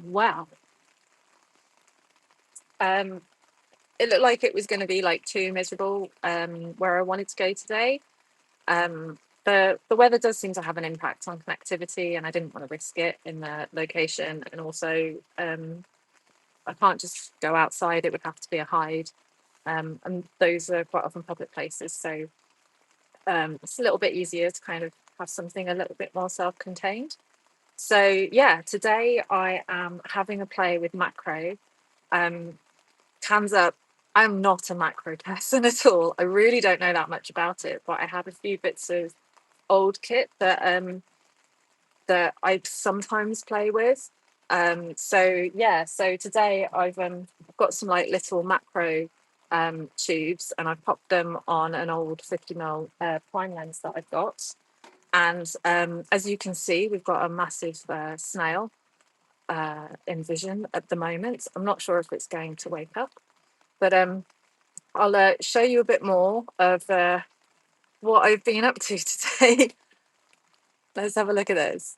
Wow. Um, it looked like it was going to be like too miserable where I wanted to go today. Um, the weather does seem to have an impact on connectivity, and I didn't want to risk it in the location. And also, I can't just go outside; it would have to be a hide, and those are quite often public places. So it's a little bit easier to kind of have something a little bit more self-contained. So yeah, today I am having a play with macro. Um, Hands up, I'm not a macro person at all. I really don't know that much about it, but I have a few bits of old kit that I sometimes play with. So yeah, so today I've got some like little macro tubes, and I've popped them on an old 50mm prime lens that I've got. And as you can see, we've got a massive snail in vision at the moment. I'm not sure if it's going to wake up, but I'll show you a bit more of what I've been up to today. Let's have a look at this.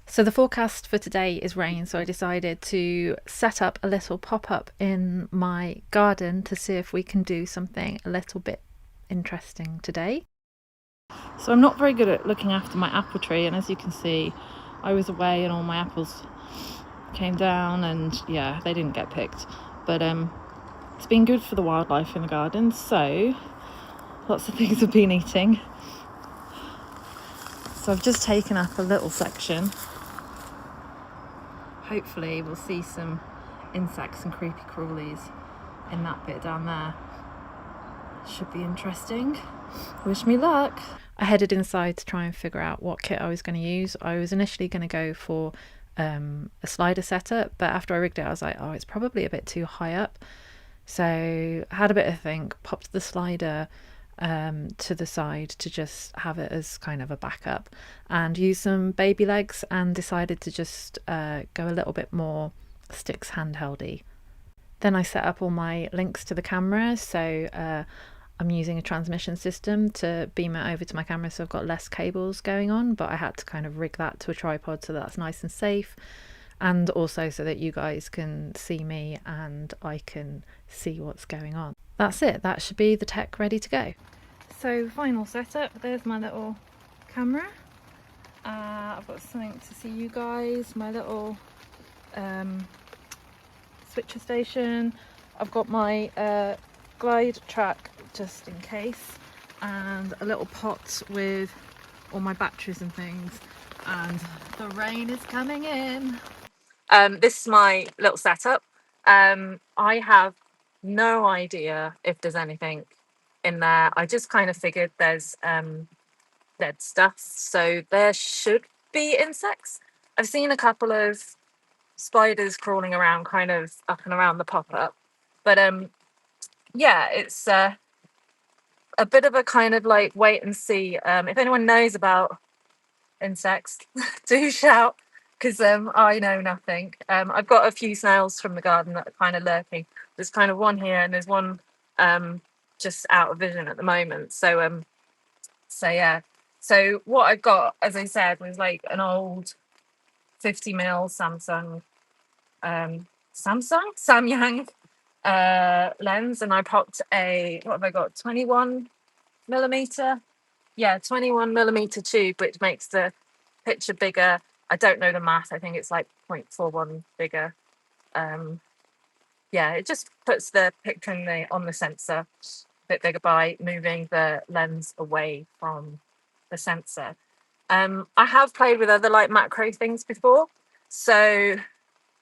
So the forecast for today is rain, so I decided to set up a little pop-up in my garden to see if we can do something a little bit interesting today. So I'm not very good at looking after my apple tree, and as you can see, I was away and all my apples came down, and yeah, they didn't get picked. But it's been good for the wildlife in the garden, so lots of things have been eating. So I've just taken up a little section. Hopefully we'll see some insects and creepy crawlies in that bit down there. Should be interesting. Wish me luck. I headed inside to try and figure out what kit I was going to use. I was initially going to go for a slider setup, but after I rigged it I was like, oh, it's probably a bit too high up. So I had a bit of think, popped the slider to the side to just have it as kind of a backup, and use some baby legs, and decided to just go a little bit more sticks handheldy. Then I set up all my links to the camera, so I'm using a transmission system to beam it over to my camera, so I've got less cables going on, but I had to kind of rig that to a tripod so that's nice and safe, and also so that you guys can see me and I can see what's going on. That's it, that should be the tech ready to go. So final setup, there's my little camera. I've got something to see you guys, my little switcher station. I've got my glide track just in case, and a little pot with all my batteries and things, and the rain is coming in. This is my little setup. I have no idea if there's anything in there. I just kind of figured there's dead stuff, so there should be insects. I've seen a couple of spiders crawling around kind of up and around the pop-up, but yeah, it's a bit of a kind of like wait and see. If anyone knows about insects, do shout, because I know nothing. I've got a few snails from the garden that are kind of lurking. There's kind of one here, and there's one just out of vision at the moment. So yeah. So what I got, as I said, was like an old 50mm Samyang lens, and I popped a, what have I got, 21mm? Yeah, 21mm tube, which makes the picture bigger. I don't know the math. I think it's like 0.41 bigger. Yeah, it just puts the picture on the sensor a bit bigger by moving the lens away from the sensor. I have played with other like macro things before. So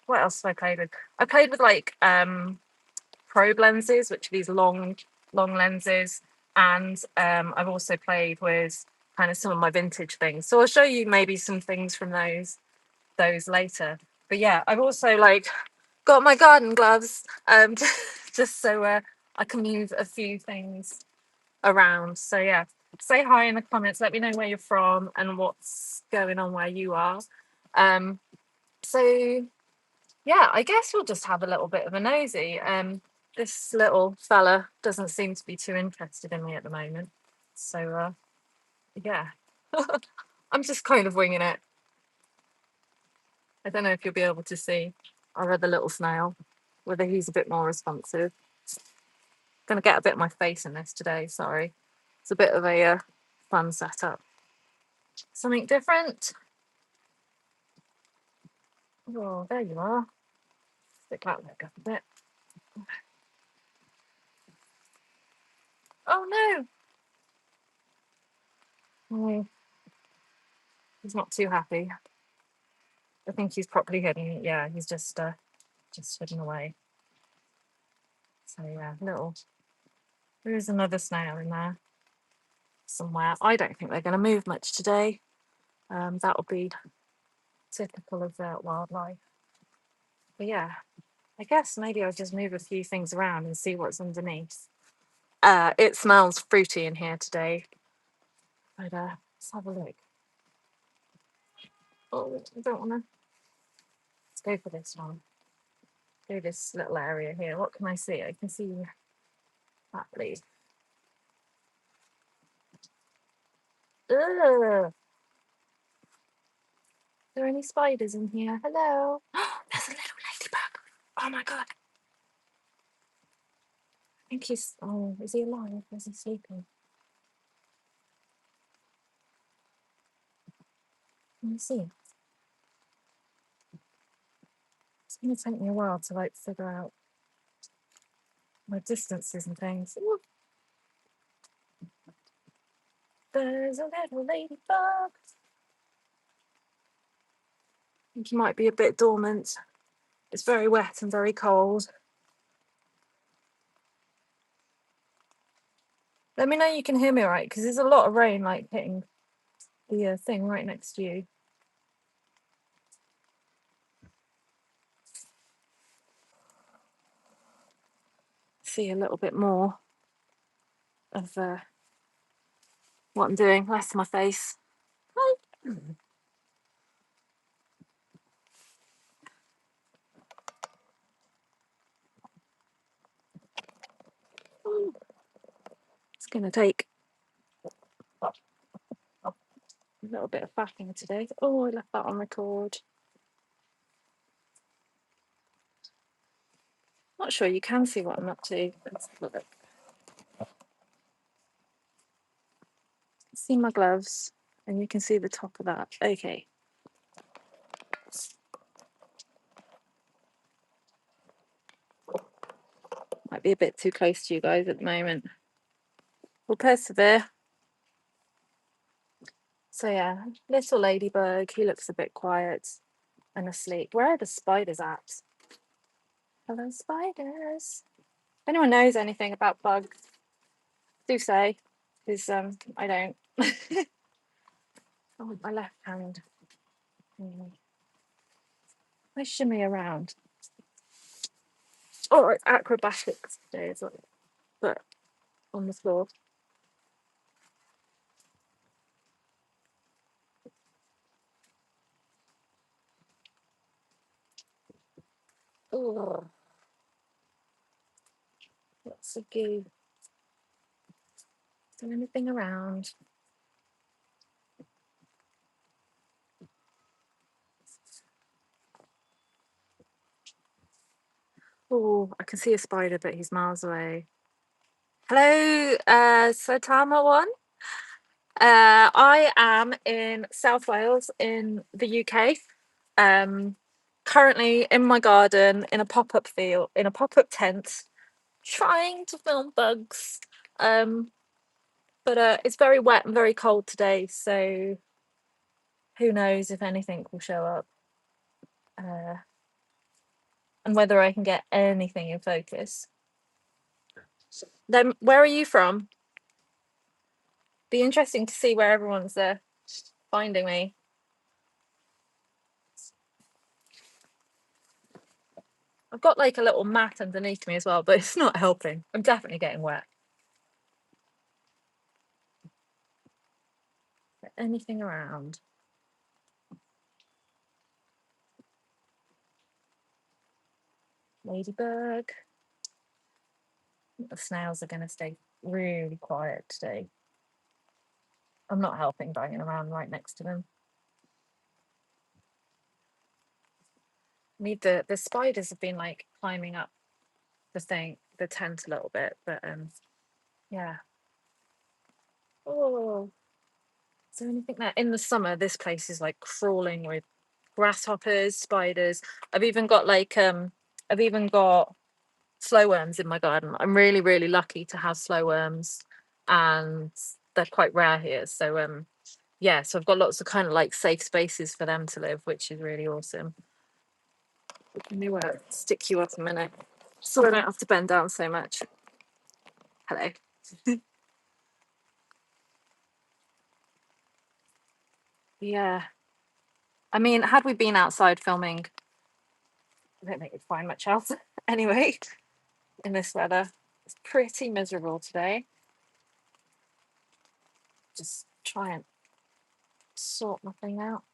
what else have I played with? I played with like probe lenses, which are these long lenses, and I've also played with kind of some of my vintage things. So I'll show you maybe some things from those later. But yeah, I've also like got my garden gloves just so I can move a few things around. So yeah, say hi in the comments, let me know where you're from and what's going on where you are. So yeah, I guess we'll just have a little bit of a nosy. This little fella doesn't seem to be too interested in me at the moment. So yeah. I'm just kind of winging it. I don't know if you'll be able to see our other little snail, whether he's a bit more responsive. Gonna get a bit of my face in this today, sorry. It's a bit of a fun setup. Something different. Oh, there you are. Stick that leg up a bit. Oh no! Oh, he's not too happy. I think he's properly hidden. Yeah, he's just hidden away. So yeah, little. There is another snail in there somewhere. I don't think they're going to move much today. That'll be typical of wildlife. But yeah, I guess maybe I'll just move a few things around and see what's underneath. It smells fruity in here today. But let's have a look. Oh, I don't want to. Let's go for this one. Go this little area here. What can I see? I can see that leaf. Ugh. Are there any spiders in here? Hello. There's a little ladybug. Oh my god. I think he's. Oh, is he alive? Or is he sleeping? Let me see. It's gonna take me a while to like figure out my distances and things. Ooh. There's a little ladybug. I think he might be a bit dormant. It's very wet and very cold. Let me know you can hear me all right, because there's a lot of rain like hitting the thing right next to you. See a little bit more of what I'm doing. Less my face. Hi. It's going to take a little bit of faffing today. Oh, I left that on record. Not sure you can see what I'm up to. Let's have a look. See my gloves, and you can see the top of that. Okay. Might be a bit too close to you guys at the moment. We'll persevere. So yeah, little ladybug. He looks a bit quiet and asleep. Where are the spiders at? Hello, spiders. If anyone knows anything about bugs, do say, because I don't. Oh, my left hand. I shimmy around. Oh, acrobatics today as well, but on the floor. Oh, lots of goo. Is there anything around? Oh, I can see a spider, but he's miles away. Hello, Sotama One. I am in South Wales in the UK. Currently in my garden in a pop-up field, in a pop-up tent, trying to film bugs. But it's very wet and very cold today, so who knows if anything will show up. And whether I can get anything in focus. Then where are you from? Be interesting to see where everyone's finding me. I've got like a little mat underneath me as well, but it's not helping. I'm definitely getting wet. Anything around? Ladybug. The snails are going to stay really quiet today. I'm not helping banging around right next to them. Need the spiders have been like climbing up the tent a little bit, but yeah. Oh, is there anything there? In the summer, this place is like crawling with grasshoppers, spiders. I've even got slow worms in my garden. I'm really, really lucky to have slow worms, and they're quite rare here. So yeah, so I've got lots of kind of like safe spaces for them to live, which is really awesome. Let me stick you up a minute so I don't have to bend down so much. Hello. Yeah. I mean, had we been outside filming, I don't think we'd find much else anyway in this weather. It's pretty miserable today. Just try and sort my thing out.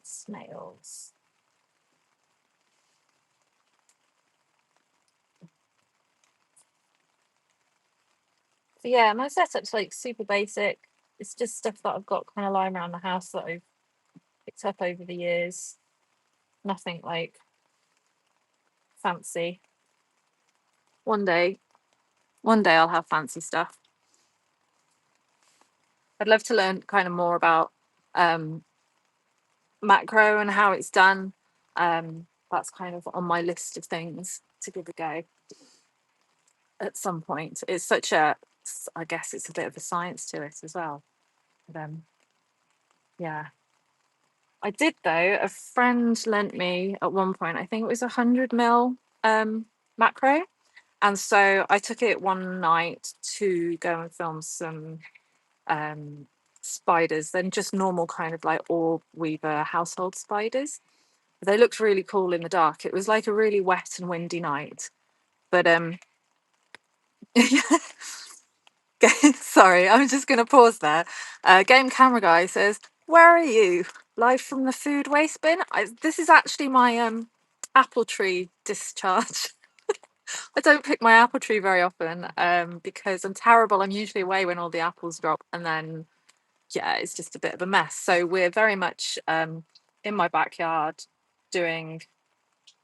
Snails. So yeah, my setup's like super basic. It's just stuff that I've got kind of lying around the house that I've picked up over the years. Nothing like fancy. One day I'll have fancy stuff. I'd love to learn kind of more about macro and how it's done. That's kind of on my list of things to give a go at some point. It's such a, I guess it's a bit of a science to it as well. But yeah. I did though. A friend lent me at one point, I think it was 100 ml macro. And so I took it one night to go and film some spiders, then just normal kind of like orb weaver household spiders. They looked really cool in the dark. It was like a really wet and windy night. But sorry, I'm just going to pause there. Game Camera Guy says, "Where are you? Live from the food waste bin." This is actually my apple tree discharge. I don't pick my apple tree very often because I'm terrible. I'm usually away when all the apples drop, and then yeah, it's just a bit of a mess. So we're very much in my backyard doing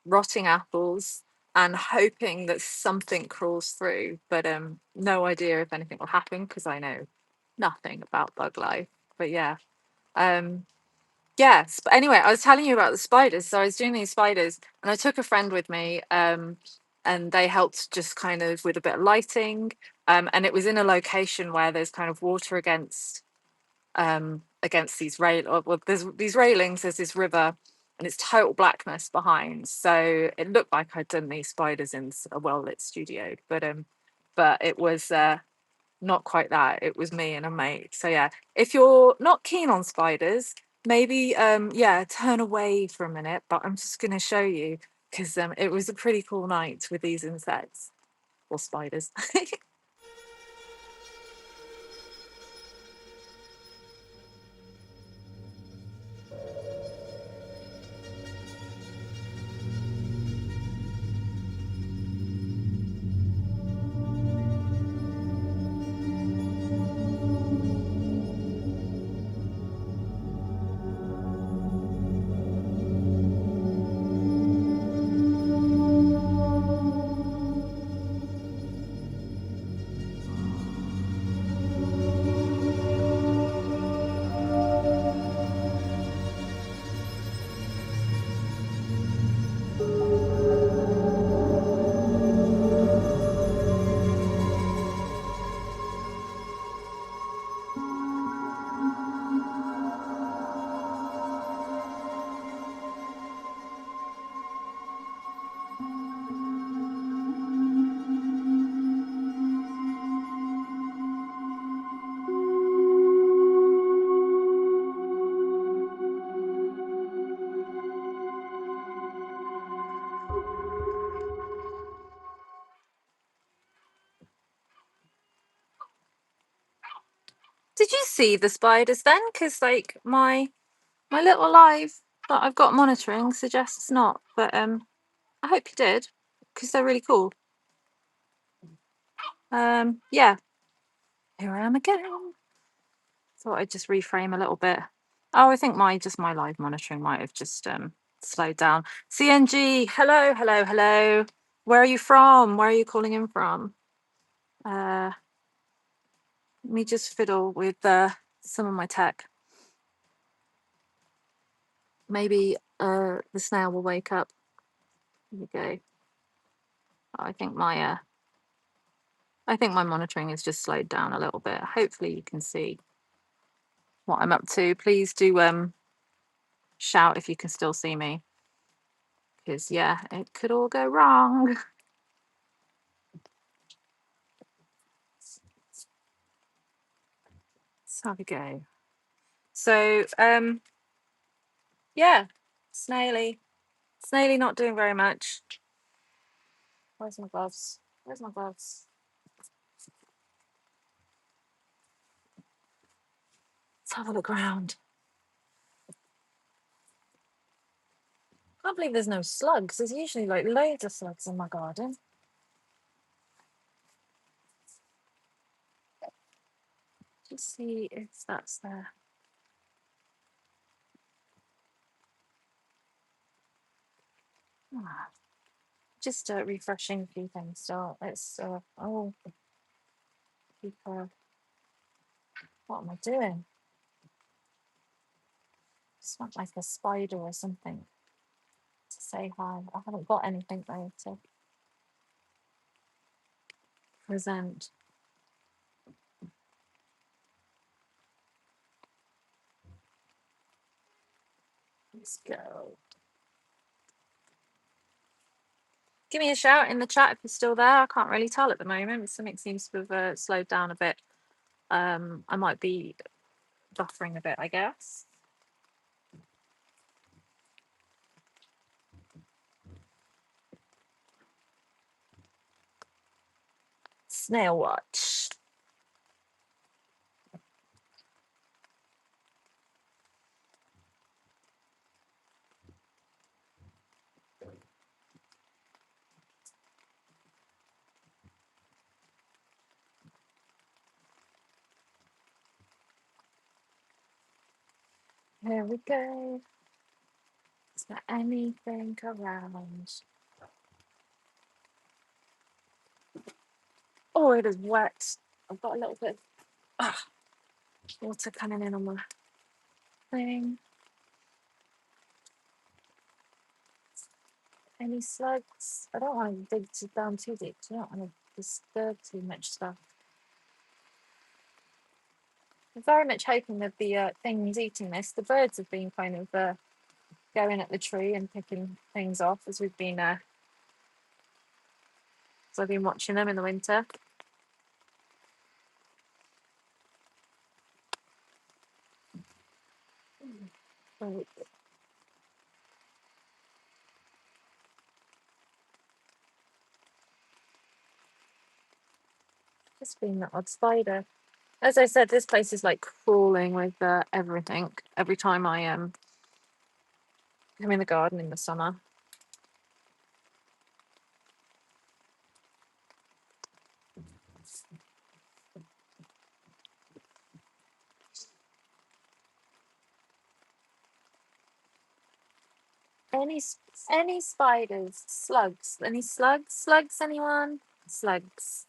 rotting apples and hoping that something crawls through, but no idea if anything will happen because I know nothing about bug life. But yeah. Yes, but anyway, I was telling you about the spiders. So I was doing these spiders and I took a friend with me, and they helped just kind of with a bit of lighting. And it was in a location where there's kind of water against these there's these railings, there's this river, and it's total blackness behind. So it looked like I'd done these spiders in a well-lit studio, but it was not quite that. It was me and a mate. So yeah, if you're not keen on spiders, maybe yeah, turn away for a minute. But I'm just going to show you because it was a pretty cool night with these insects or spiders. Did you see the spiders then? Because like my little live that I've got monitoring suggests not, but I hope you did because they're really cool. Yeah, Here I am again. Thought I'd just reframe a little bit. Oh, I think my live monitoring might have just slowed down. CNG, hello, hello, hello. Where are you from? Where are you calling in from? Let me just fiddle with some of my tech. Maybe the snail will wake up. Here we go. Oh, I think my monitoring has just slowed down a little bit. Hopefully you can see what I'm up to. Please do shout if you can still see me. Because yeah, it could all go wrong. Let's have a go. So yeah, Snaily not doing very much. Where's my gloves? Let's have a look around. I can't believe there's no slugs. There's usually like loads of slugs in my garden. Just see if that's there. Just refreshing a few things. So let's what am I doing? Just want like a spider or something to say hi. I haven't got anything though to present. Let's go. Give me a shout in the chat if you're still there. I can't really tell at the moment. Something seems to have slowed down a bit. I might be buffering a bit, I guess. Snail watch. Here we go. Is there anything around? Oh, it is wet. I've got a little bit of water coming in on my thing. Any slugs? I don't want to dig down too deep. I don't want to disturb too much stuff. I'm very much hoping that the things eating this, the birds have been kind of going at the tree and picking things off as we've been as I've been watching them in the winter. Just been the odd spider. As I said, this place is like crawling with everything. Every time I come in the garden in the summer. Any spiders, slugs? Any slugs? Slugs? Anyone? Slugs.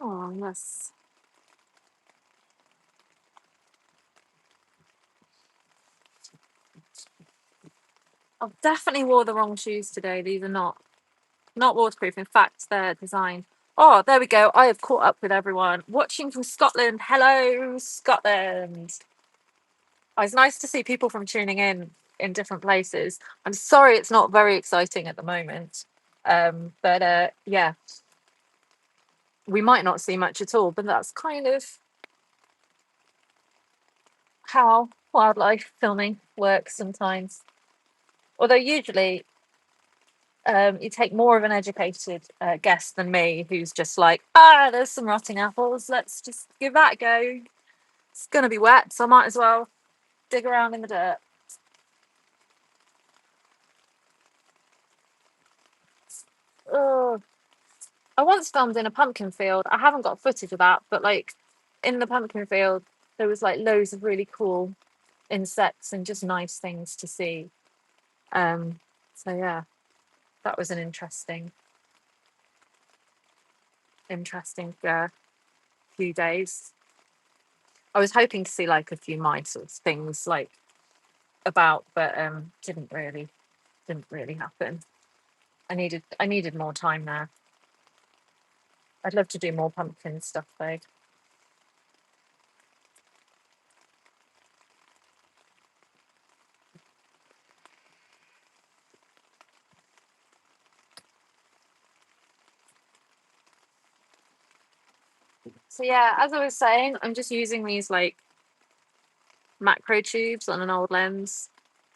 Oh yes. I've definitely wore the wrong shoes today. These are not waterproof. In fact, they're designed. Oh, there we go. I have caught up with everyone. Watching from Scotland. Hello, Scotland. Oh, it's nice to see people from tuning in different places. I'm sorry it's not very exciting at the moment. But yeah, we might not see much at all, but that's kind of how wildlife filming works sometimes. Although usually you take more of an educated guest than me, who's just like, there's some rotting apples. Let's just give that a go. It's going to be wet, so I might as well dig around in the dirt. Oh, I once filmed in a pumpkin field. I haven't got footage of that, but like in the pumpkin field, there was like loads of really cool insects and just nice things to see. Um, so yeah, that was an interesting few days. I was hoping to see like a few mice or things like about, but didn't really happen. I needed more time there. I'd love to do more pumpkin stuff though. So yeah, as I was saying, I'm just using these like macro tubes on an old lens.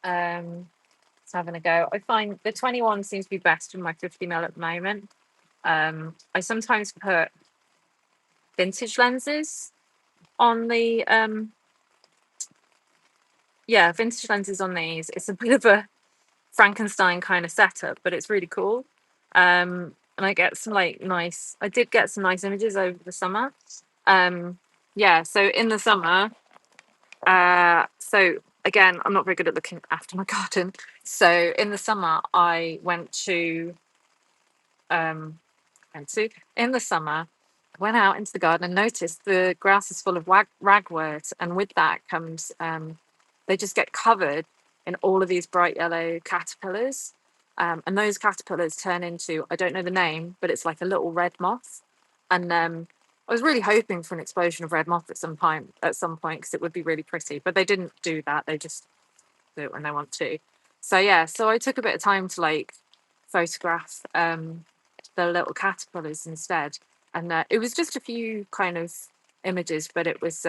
It's having a go. I find the 21 seems to be best with my 50mm at the moment. I sometimes put vintage lenses on the vintage lenses on these. It's a bit of a Frankenstein kind of setup, but it's really cool. And I get some like nice. I did get some nice images over the summer. So in the summer, so again, I'm not very good at looking after my garden. So in the summer, I went to in the summer, I went out into the garden and noticed the grass is full of ragwort, and with that comes they just get covered in all of these bright yellow caterpillars, and those caterpillars turn into, I don't know the name, but it's like a little red moth, and I was really hoping for an explosion of red moth at some point because it would be really pretty, but they didn't do that. They just do it when they want to. So yeah, so I took a bit of time to like photograph the little caterpillars instead, and it was just a few kind of images, but it was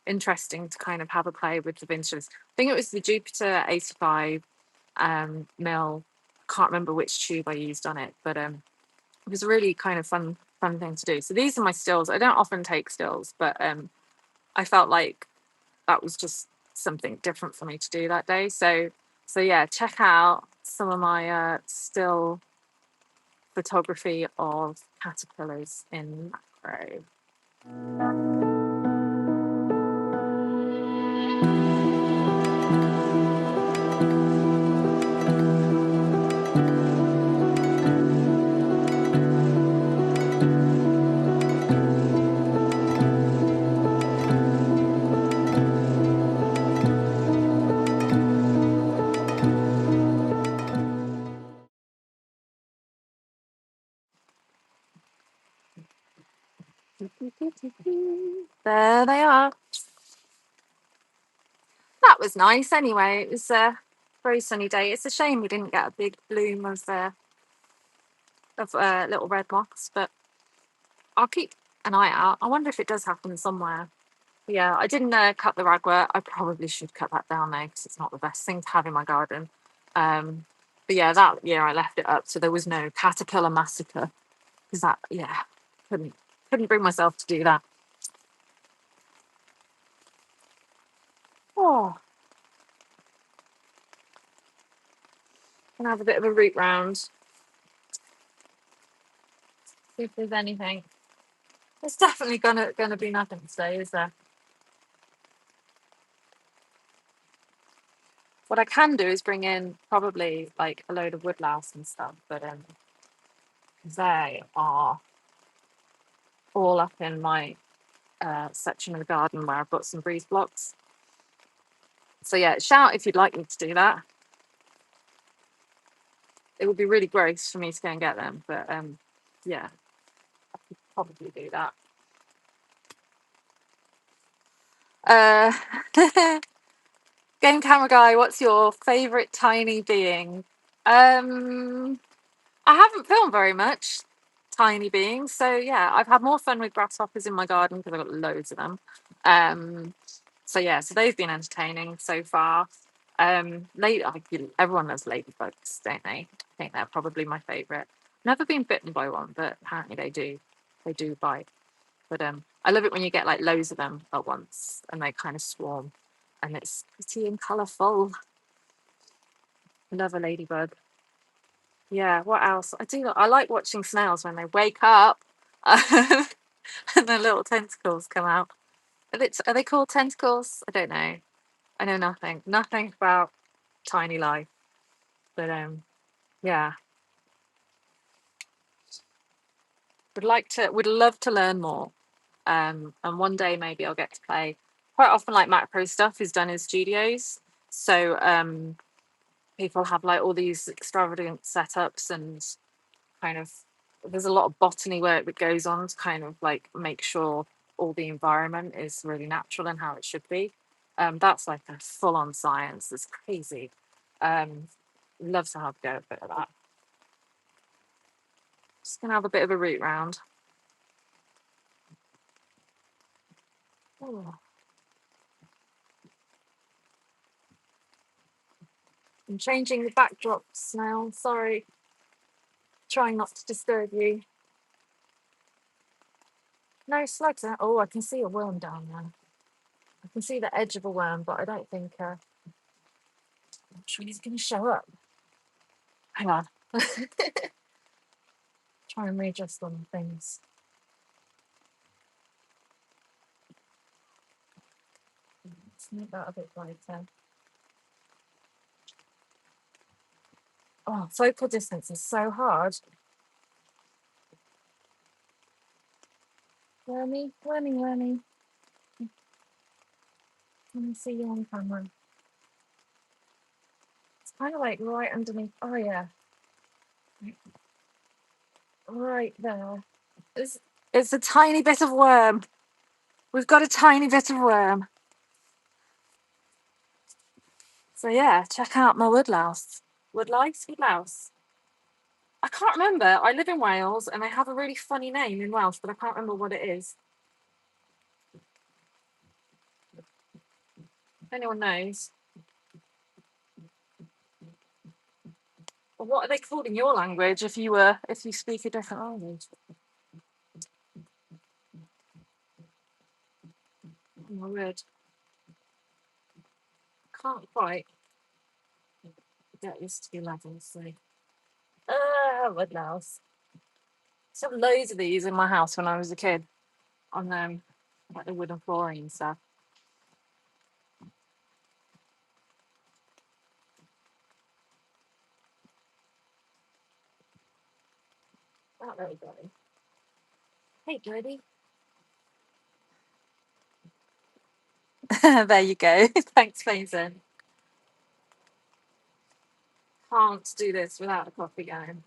interesting to kind of have a play with the vintages. I think it was the Jupiter 85 mil. Can't remember which tube I used on it, but it was a really kind of fun thing to do. So these are my stills. I don't often take stills, but I felt like that was just something different for me to do that day. So yeah, check out some of my still photography of caterpillars in macro. There they are. That was nice anyway. It was a very sunny day. It's a shame we didn't get a big bloom of little red moths, but I'll keep an eye out. I wonder if it does happen somewhere. But yeah, I didn't cut the ragwort. I probably should cut that down though, because it's not the best thing to have in my garden. But yeah, that year I left it up, so there was no caterpillar massacre, because couldn't bring myself to do that. Oh, gonna have a bit of a root round. See if there's anything. There's definitely gonna be nothing today, is there? What I can do is bring in probably like a load of woodlouse and stuff, but they are all up in my section of the garden where I've got some breeze blocks. So yeah, shout if you'd like me to do that. It would be really gross for me to go and get them, but yeah, I could probably do that. Game camera guy, what's your favourite tiny being? I haven't filmed very much tiny beings, so yeah, I've had more fun with grasshoppers in my garden because I've got loads of them. So yeah, so they've been entertaining so far. Everyone loves ladybugs, don't they? I think they're probably my favourite. Never been bitten by one, but apparently they do bite. But I love it when you get like loads of them at once and they kind of swarm, and it's pretty and colourful. Love a ladybug. Yeah, what else? I like watching snails when they wake up and their little tentacles come out. Are they called tentacles? I don't know. I know nothing about tiny life. But yeah, would love to learn more. And one day maybe I'll get to play. Quite often, like macro stuff is done in studios, so people have like all these extravagant setups and kind of there's a lot of botany work that goes on to kind of like make sure all the environment is really natural and how it should be. That's like a full-on science. It's crazy. Um, love to have a go a bit of that. Just gonna have a bit of a root round. Oh, I'm changing the backdrops now. Sorry, trying not to disturb you. No slugs. Oh, I can see a worm down there. I can see the edge of a worm, but I don't think. I'm sure he's going to show up. Hang on. Try and readjust on things. Let's make that a bit brighter. Oh, focal distance is so hard. Wormy. Let me see you on camera. It's kind of like right underneath. Oh yeah, right there. It's a tiny bit of worm. We've got a tiny bit of worm. So yeah, check out my woodlouse. Woodlouse. I can't remember. I live in Wales and they have a really funny name in Welsh, but I can't remember what it is. If anyone knows. Well, what are they called in your language if you speak a different language? Oh my word. Can't quite get used to the levels, so. Woodlouse. I have loads of these in my house when I was a kid on like the wooden flooring and stuff. That little guy. Hey, Birdie. There you go. Thanks, Mason. Can't do this without a coffee going.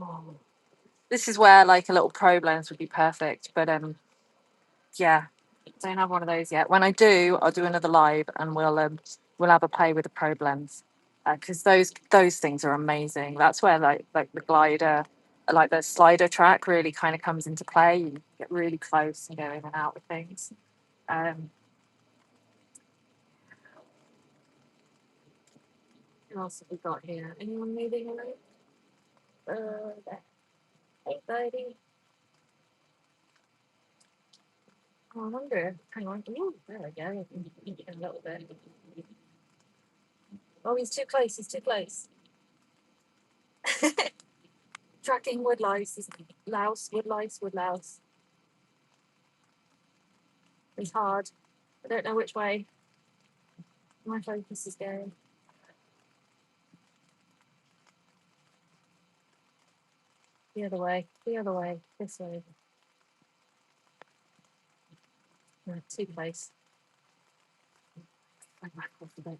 Oh. This is where like a little probe lens would be perfect, but yeah, don't have one of those yet. When I do, I'll do another live and we'll have a play with the probe lens because those things are amazing. That's where like the glider, like the slider track, really kind of comes into play. You get really close and go in and out with things. What else have we got here? Anyone moving around? There. Hey, buddy. Oh, I wonder. Hang on. Ooh, there we go. Eat a little bit. Oh, he's too close. He's too close. Tracking woodlouse. Woodlouse. It's hard. I don't know which way my focus is going. The other way. This way. No, too close. I'm back off a bit.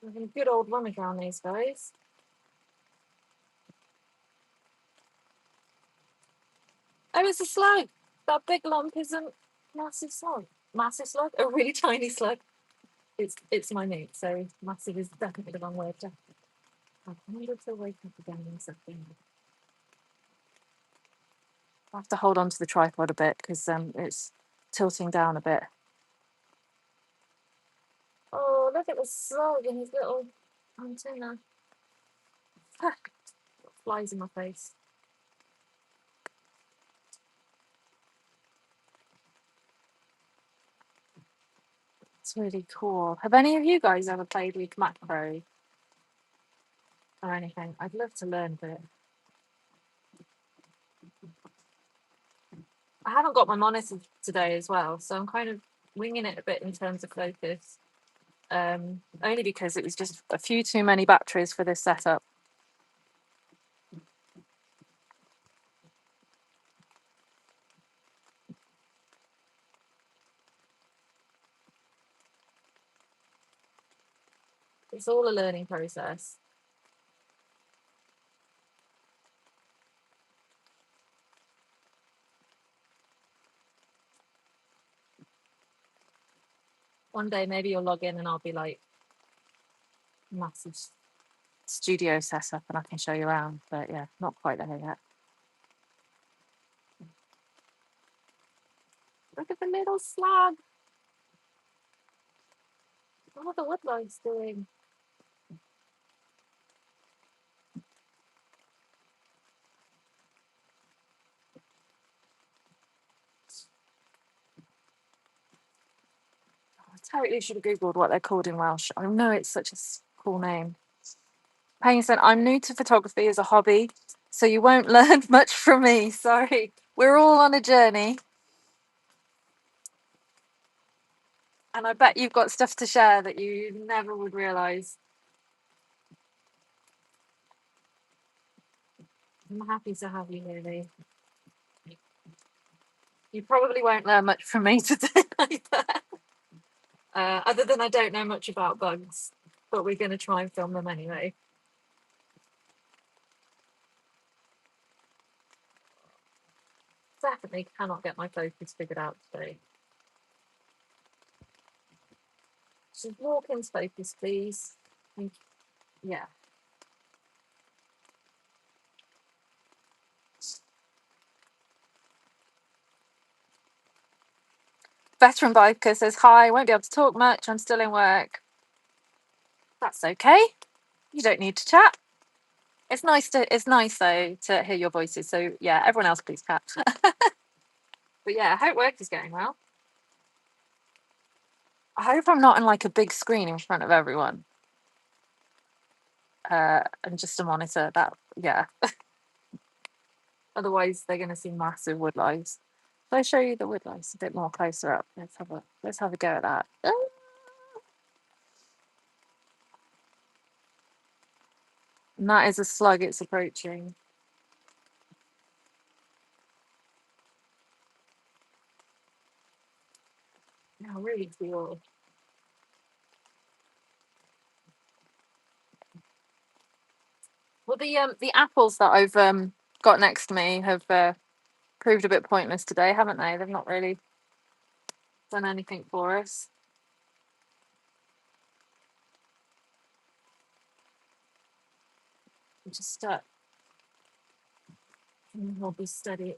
We're having a good old rummage around these guys. Oh, it's a slug. That big lump isn't massive slug. Massive slug? A really tiny slug. It's my mate, so massive is definitely the wrong word. I wonder if they'll wake up again in a second. I have to hold on to the tripod a bit because it's tilting down a bit. Oh, look at the slug in his little antenna. Flies in my face. It's really cool. Have any of you guys ever played with macro or anything? I'd love to learn a bit. I haven't got my monitor today as well, so I'm kind of winging it a bit in terms of focus. Only because it was just a few too many batteries for this setup. It's all a learning process. One day maybe you'll log in and I'll be like massive studio setup and I can show you around. But yeah, not quite there yet. Look at the little slug. What the woodline's doing. I totally should have Googled what they're called in Welsh. I know it's such a cool name. Payne said, I'm new to photography as a hobby, so you won't learn much from me. Sorry. We're all on a journey. And I bet you've got stuff to share that you never would realise. I'm happy to have you here, Lee. You probably won't learn much from me today either. Other than I don't know much about bugs, but we're going to try and film them anyway. Definitely cannot get my focus figured out today. Just walk into focus, please. Thank you. Yeah. Veteran Biker says, hi, won't be able to talk much. I'm still in work. That's okay. You don't need to chat. It's nice though to hear your voices. So yeah, everyone else please chat. But yeah, I hope work is going well. I hope I'm not in like a big screen in front of everyone. And just a monitor. That yeah. Otherwise they're gonna see massive woodlice. If I show you the woodlice a bit more closer up, let's have a go at that. And that is a slug, it's approaching. Yeah, really cool. Well, the apples that I've got next to me have proved a bit pointless today, haven't they? They've not really done anything for us. Just we'll be steady.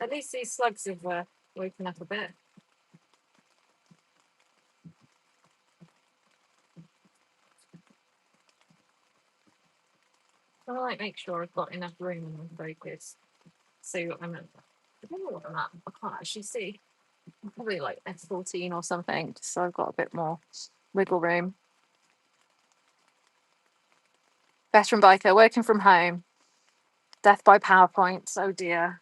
At least these slugs have woken up a bit. I like make sure I've got enough room in my focus. See what I'm at. I don't know what I'm at. I can't actually see. I'm probably like F14 or something, so I've got a bit more wiggle room. Veteran Biker, working from home. Death by PowerPoint. Oh dear.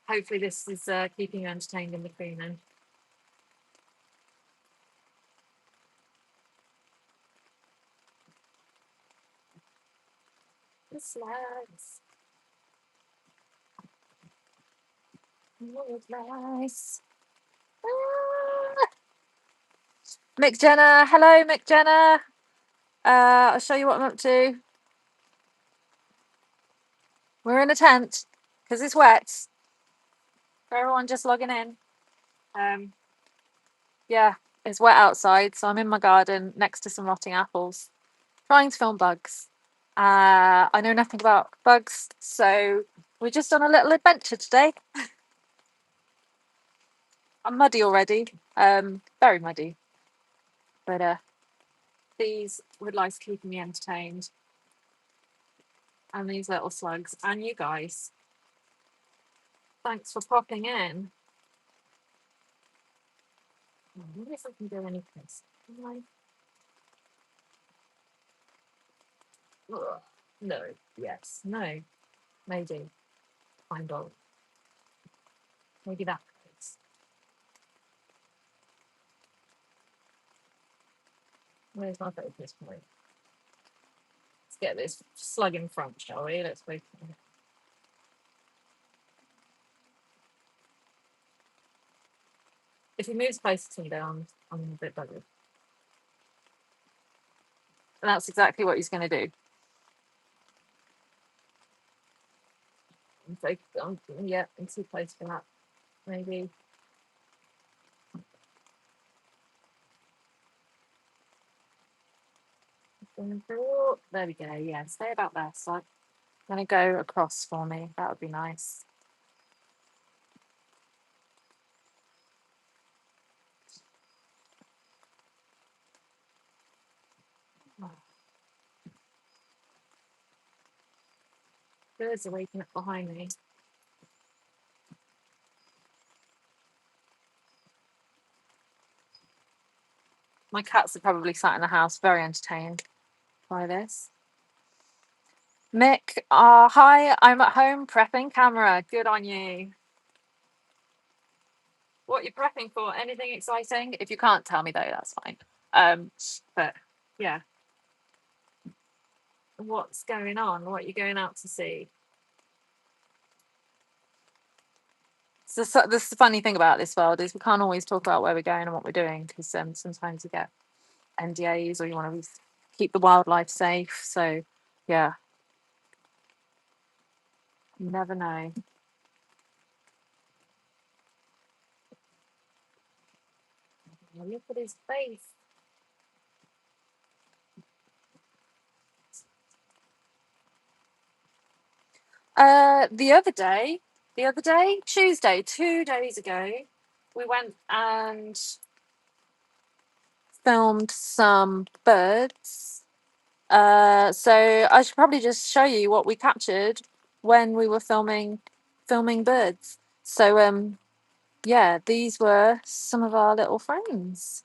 Hopefully this is keeping you entertained in between then. The slugs. Nice. Mick Jenner. Hello, Mick Jenner. I'll show you what I'm up to. We're in a tent because it's wet. For everyone just logging in. Yeah, it's wet outside, so I'm in my garden next to some rotting apples, trying to film bugs. I know nothing about bugs, so we're just on a little adventure today. I'm muddy already, very muddy. But these woodlice keeping me entertained. And these little slugs, and you guys. Thanks for popping in. I wonder if I can do any place. No. Yes. No. Maybe. Kind of. Maybe that place. Where's my focus point? Let's get this slug in front, shall we? Let's wait. If he moves closer to me, then I'm a bit buggered. And that's exactly what he's going to do. Yeah, I'm too close for that. Maybe. There we go. Yeah, stay about there. So I'm going to go across for me. That would be nice. Birds are waking up behind me. My cats are probably sat in the house, very entertained by this. Mick, hi, I'm at home prepping camera. Good on you. What you're prepping for? Anything exciting? If you can't tell me though, that's fine. But yeah. What's going on? What are you going out to see? So this is the funny thing about this world is we can't always talk about where we're going and what we're doing because sometimes you get NDAs or you want to keep the wildlife safe. So yeah, you never know. Look at his face. The other day, Tuesday, 2 days ago, we went and filmed some birds. So I should probably just show you what we captured when we were filming birds. So yeah, these were some of our little friends.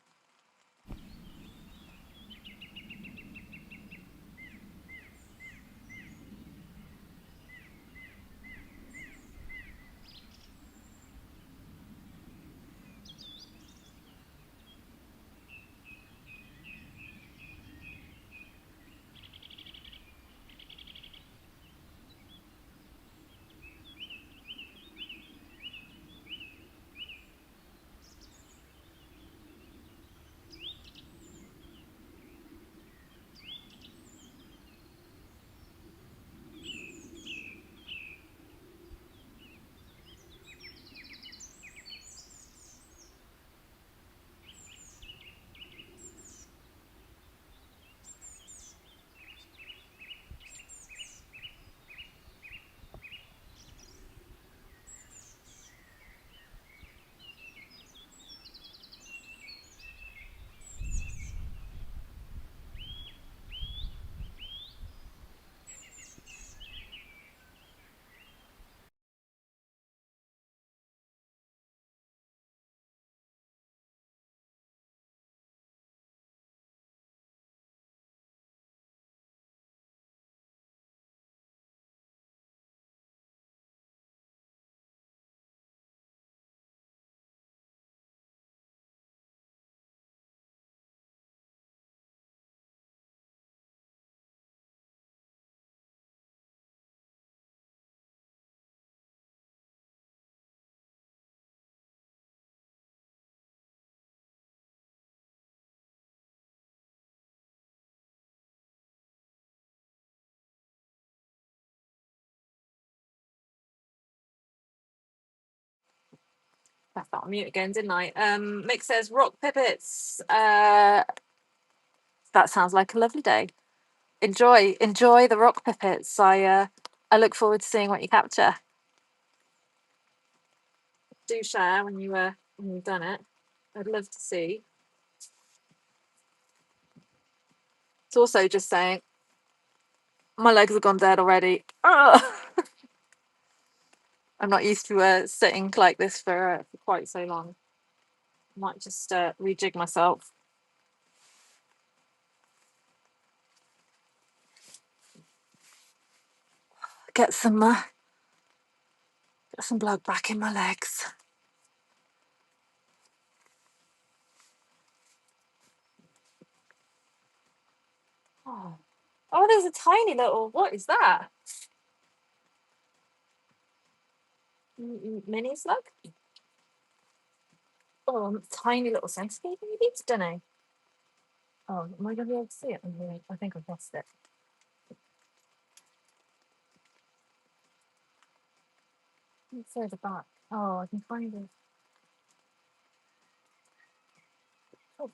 I felt on mute again, didn't I? Mick says rock pipits. That sounds like a lovely day. Enjoy the rock pipits. I look forward to seeing what you capture. Do share when you've done it. I'd love to see. It's also just saying my legs have gone dead already. I'm not used to sitting like this for quite so long. Might just rejig myself. Get some blood back in my legs. Oh, there's a tiny little. What is that? Mini slug? Oh, tiny little centipede. Maybe, don't know. Oh, am I gonna be able to see it? I think I've lost it. It's further back. Oh, I can find it. Oh.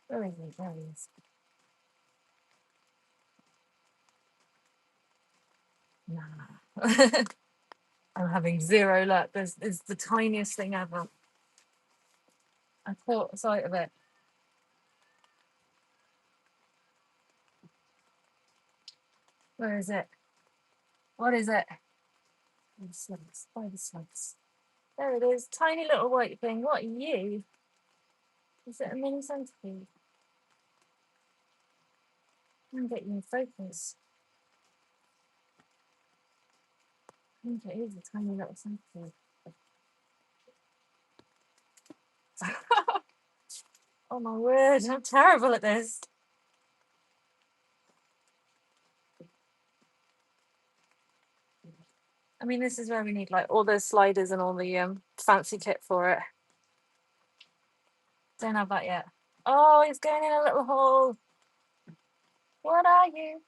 Where is he? There he is. Nah. I'm having zero luck. It's the tiniest thing ever. I caught sight of it. Where is it? What is it? The slugs. Spider slugs. There it is. Tiny little white thing. What are you? Is it a mini centipede? I'm gonna get you in focus. I think it is a tiny little centipede. Oh my word, I'm terrible at this. I mean, this is where we need like all the sliders and all the fancy kit for it. Don't have that yet. Oh, he's going in a little hole. What are you?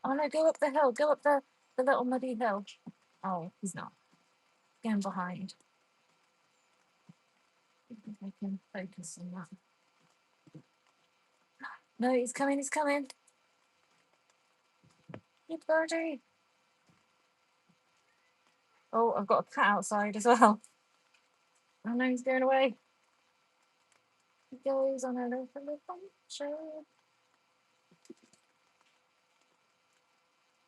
Oh no, go up the hill. Go up the little muddy hill. Oh, he's not. Going behind. I can focus on that. No, he's coming, he's coming. You birdie. Oh, I've got a cat outside as well. Oh no, he's going away. He goes on a little adventure.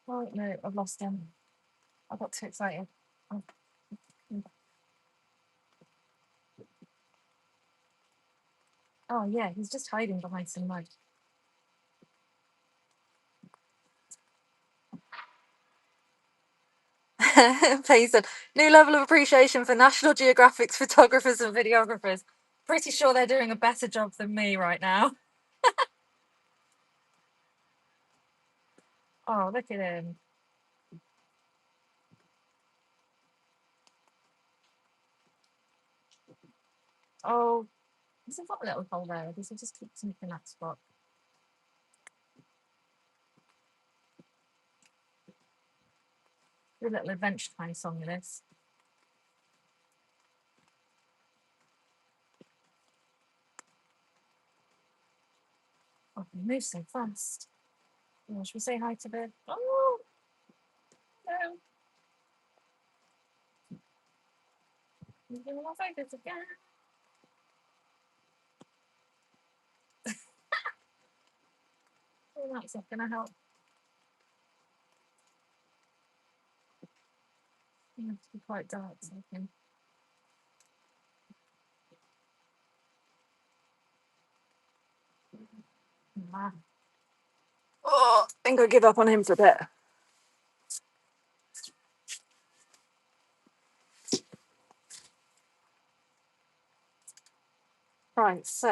Oh no, I've lost him. I got too excited. Oh yeah, he's just hiding behind some mud. Payson, new level of appreciation for National Geographic's photographers and videographers. Pretty sure they're doing a better job than me right now. Oh, look at him. Oh, there's a little hole there. This will just keep sneaking that spot. A little adventure kind of song, this. Oh, he moves so fast. Oh, should we say hi to the... Oh, no. He's doing my focus again. Oh, that's not going to help. You have to be quite dark so I can... Oh, I think I'll give up on him for a bit. Right, so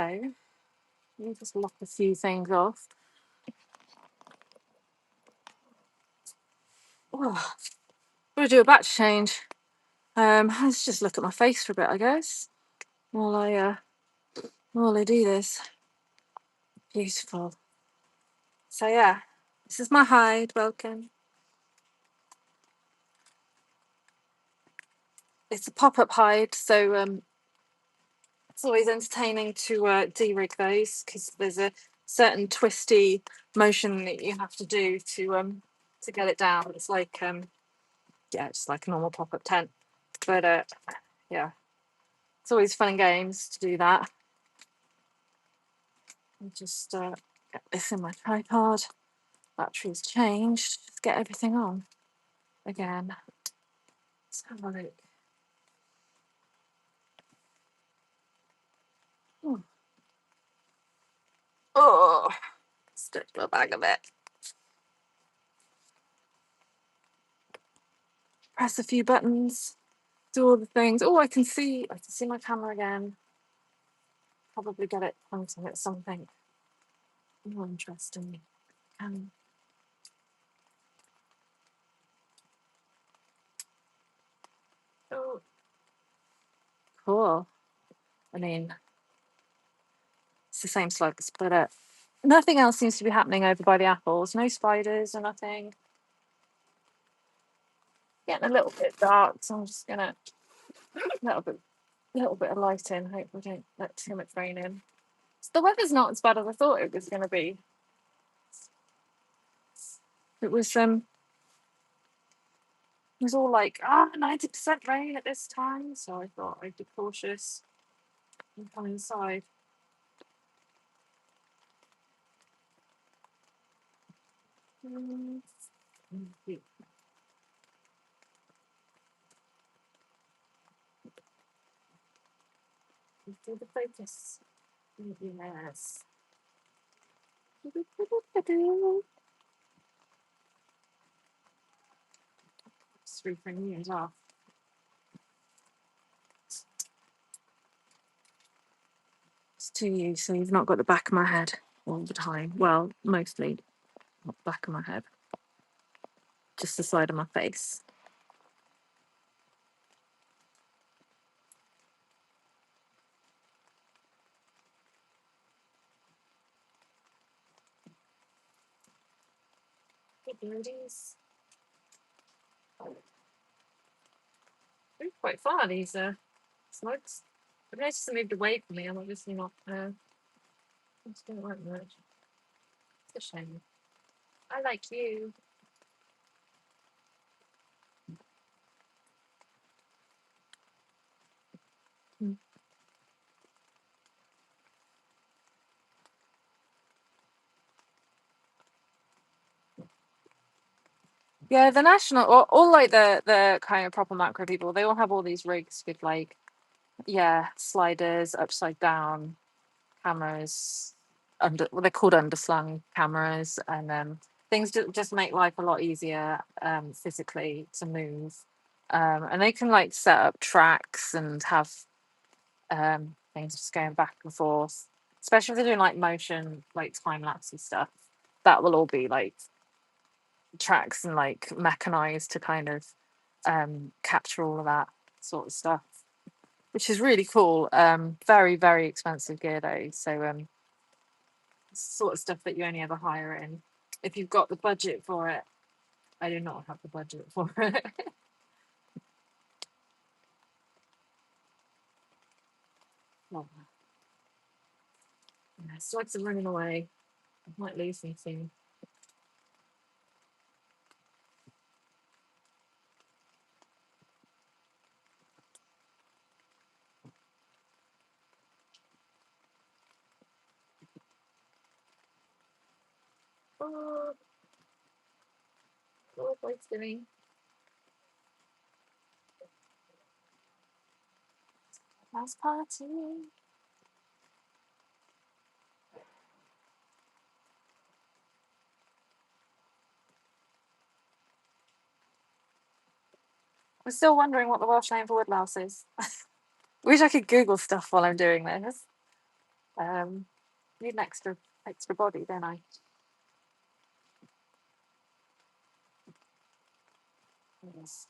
let me just lock a few things off. Oh, I'm gonna do a batch change. Let's just look at my face for a bit, I guess, while I do this. Beautiful. So yeah, this is my hide. Welcome. It's a pop-up hide, so it's always entertaining to de-rig those because there's a certain twisty motion that you have to do to get it down. It's like yeah, just like a normal pop-up tent, but yeah, it's always fun and games to do that. I'll just get this in my tripod. Battery's changed. Just get everything on again. Let's have a look. Oh, stretch my bag a bit. Press a few buttons. Do all the things. Oh, I can see my camera again. Probably get it pointing at something more interesting. Oh, cool. I mean, it's the same slugs, but nothing else seems to be happening over by the apples. No spiders or nothing. Getting a little bit dark, so I'm just gonna little bit of light in. Hope we don't let too much rain in. So the weather's not as bad as I thought it was gonna be. It was all like 90% rain at this time, so I thought I'd be cautious and come inside. Do the focus. Yes. Just reframe yours off. It's to you, so you've not got the back of my head all the time. Well, mostly not the back of my head, just the side of my face. Good birdies. They're quite far, these slugs. I've noticed they moved away from me. I'm obviously not. I just don't like much. It's a shame. I like you. Yeah, the national, all like the kind of proper macro people, they all have all these rigs with like, yeah, sliders, upside down cameras, well, they're called underslung cameras, and things just make life a lot easier physically to move. And they can like set up tracks and have things just going back and forth, especially if they're doing like motion, like time lapsey stuff. That will all be like tracks and like mechanized to kind of capture all of that sort of stuff, which is really cool. Very, very expensive gear though. So sort of stuff that you only ever hire in if you've got the budget for it. I do not have the budget for it. Oh, yeah, slugs are running away. I might lose them soon. Oh, what's doing? House party. I'm still wondering what the Welsh name for woodlouse is. Wish I could Google stuff while I'm doing this. Need an extra body, don't I? Yes.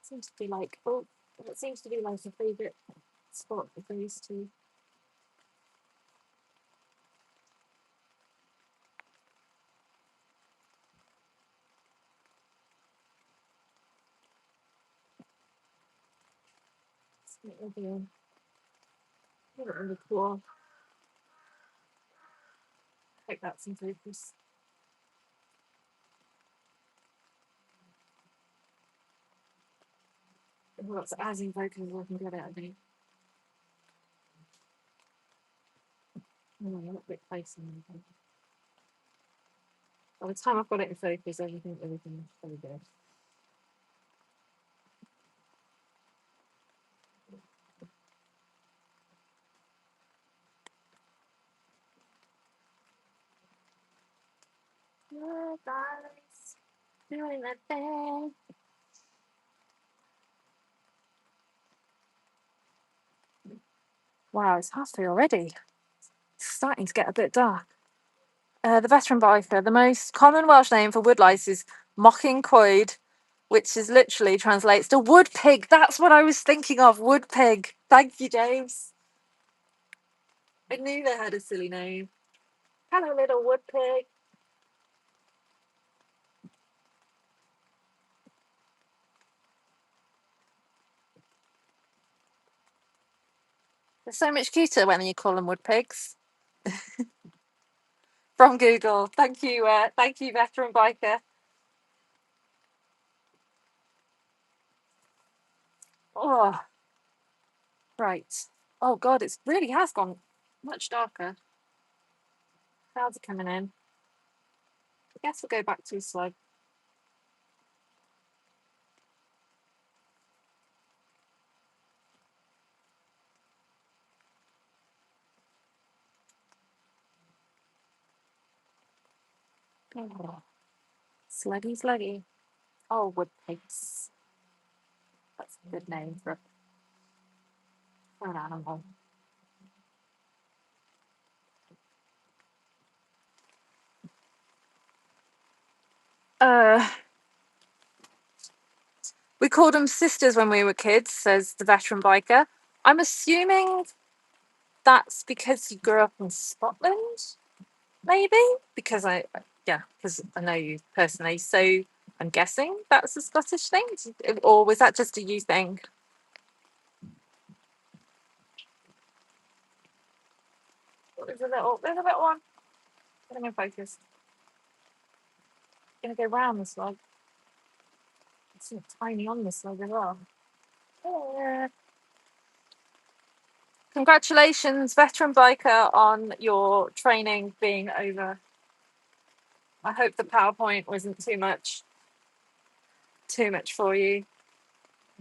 Seems to be like it seems to be like a favourite spot for these two. It'll be really cool. Hope that's in focus. Well, it's as in focus as I can get it, I think. I'm a bit close. By the time I've got it in focus, everything's very good. Yeah, guys, doing that thing. Wow, it's 3:30 already. It's starting to get a bit dark. The veteran biker, the most common Welsh name for woodlice is mocking coed, which is literally translates to wood pig. That's what I was thinking of, wood pig. Thank you, James. I knew they had a silly name. Hello, little wood pig. They're so much cuter when you call them wood pigs. From Google. Thank you, veteran biker. Oh, right. Oh God, it really has gone much darker. Clouds are coming in. I guess we'll go back to slow. Oh, sluggy. Oh, wood pigs. That's a good name for an animal. We called them sisters when we were kids, says the veteran biker. I'm assuming that's because you grew up in Scotland, maybe? Because I know you personally, so I'm guessing that's a Scottish thing, or was that just a you thing? There's a little one. Getting in focus. Gonna go round this log. It's so tiny on this log as well. Yeah. Congratulations, veteran biker, on your training being over. I hope the PowerPoint wasn't too much for you.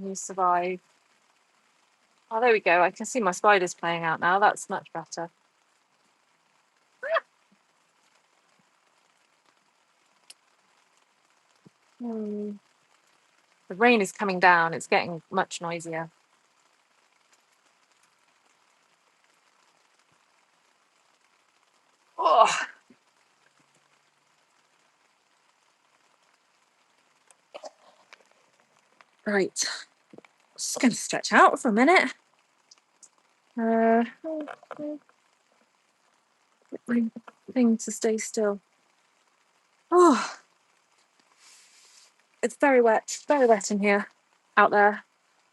You survived. Oh, there we go. I can see my spiders playing out now. That's much better. The rain is coming down. It's getting much noisier. Oh. Right. Just going to stretch out for a minute. Thing to stay still. Oh, it's very wet in here, out there.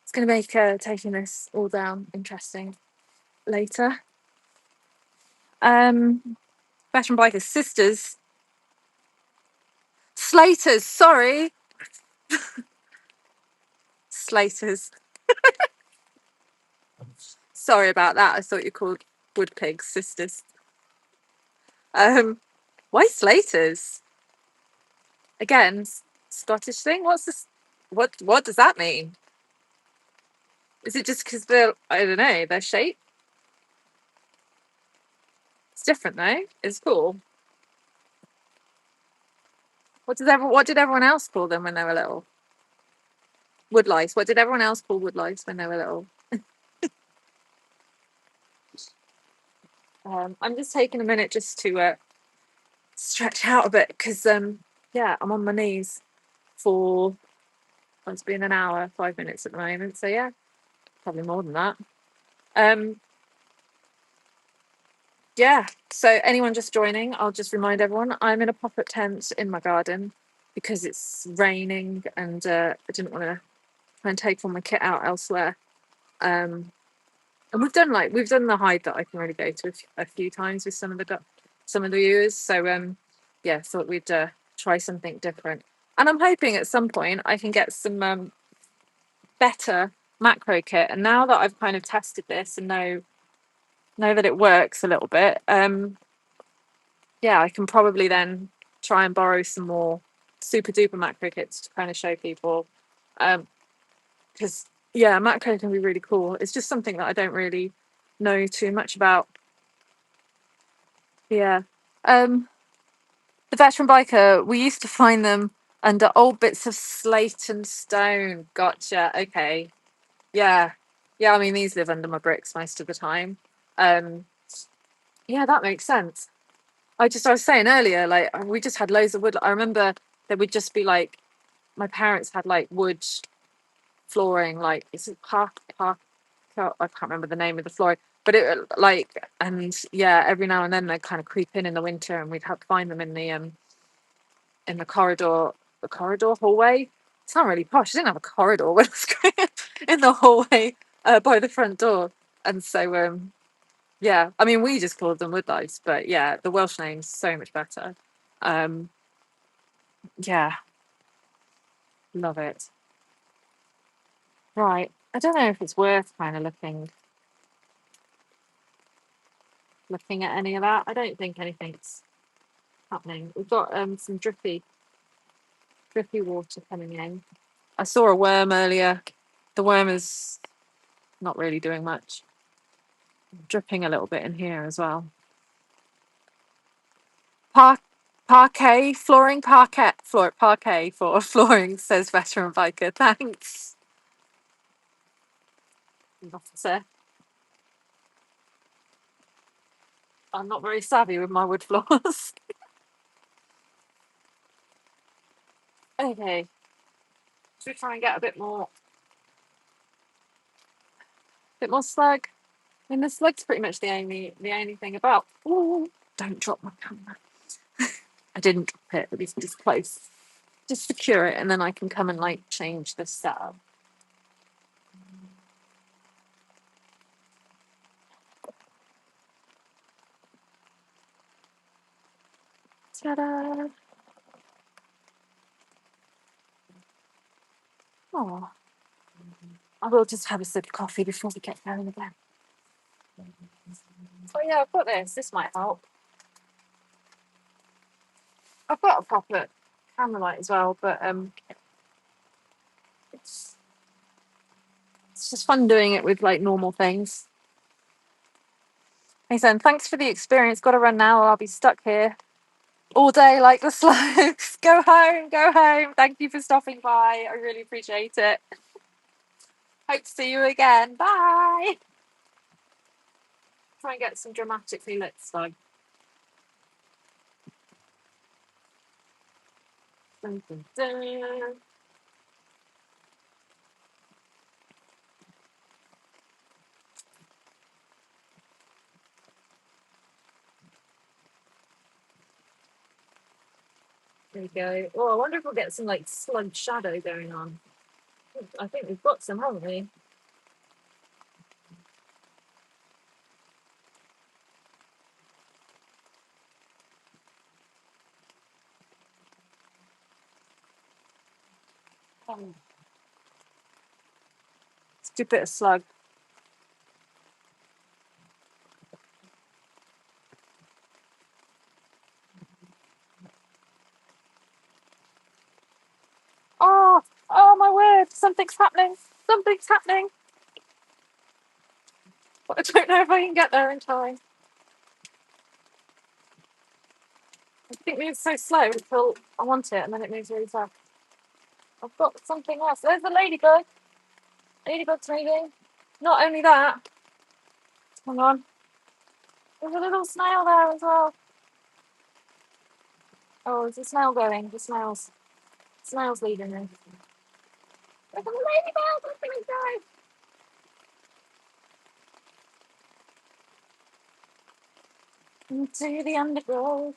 It's going to make taking this all down interesting later. Veteran bikers, sisters, slaters. Sorry, slaters. Sorry about that. I thought you called wood pigs sisters. Why slaters? Again, Scottish thing. What's this? What does that mean? Is it just because they're, I don't know, their shape? It's different though. It's cool. What did everyone else call them when they were little? Woodlice. What did everyone else call woodlice when they were little? I'm just taking a minute just to stretch out a bit because I'm on my knees for it's been an hour, 5 minutes at the moment. So yeah, probably more than that. So anyone just joining, I'll just remind everyone I'm in a pop-up tent in my garden because it's raining and I didn't want to try and take all my kit out elsewhere. And we've done the hide that I can really go to a few times with some of the viewers. So thought we'd try something different. And I'm hoping at some point I can get some better macro kit. And now that I've kind of tested this and know know that it works a little bit. Yeah, I can probably then try and borrow some more super duper macro kits to kind of show people. Because yeah, macro can be really cool. It's just something that I don't really know too much about. Yeah. The veteran biker, we used to find them under old bits of slate and stone. Gotcha. Okay. Yeah. Yeah, I mean these live under my bricks most of the time. Um yeah, that makes sense. I was saying earlier, like we just had loads of wood. I remember there would just be like my parents had like wood flooring, like is it park I can't remember the name of the flooring, but it like and yeah, every now and then they'd kind of creep in the winter, and we'd have to find them in the corridor hallway. It's not really posh. I didn't have a corridor when I was growing up, in the hallway by the front door, and so yeah, I mean we just called them woodlice, but yeah, the Welsh name's so much better. Um, yeah, love it. Right. I don't know if it's worth kind of looking at any of that. I don't think anything's happening. We've got some drippy water coming in. I saw a worm earlier. The worm is not really doing much. Dripping a little bit in here as well. Parquet flooring, parquet for flooring, says veteran biker. Thanks, officer. I'm not very savvy with my wood floors. Okay, should we try and get a bit more slug? I mean, the slug's pretty much the only thing about. Ooh, don't drop my camera. I didn't drop it, but it's just close. Just secure it, and then I can come and like change the setup. Ta-da! Oh, I will just have a sip of coffee before we get going again. Oh yeah, I've got this. This might help. I've got a proper camera light as well, but it's just fun doing it with like normal things. Hey, Zen, thanks for the experience. Got to run now, or I'll be stuck here all day like the slugs. Go home, go home. Thank you for stopping by. I really appreciate it. Hope to see you again. Bye. Try and get some dramatically lit slug. Dun, dun, dun. There we go. Oh, I wonder if we'll get some like slug shadow going on. I think we've got some, haven't we? Oh. Let's do a bit of slug. Oh my word! Something's happening. Something's happening. But I don't know if I can get there in time. I think it moves so slow until I want it, and then it moves really fast. I've got something else. There's the ladybug. Ladybug's moving. Not only that. Hang on. There's a little snail there as well. Oh, there's a snail going. The snail's leading me. There's a ladybug. Look at it go. Into the undergrowth.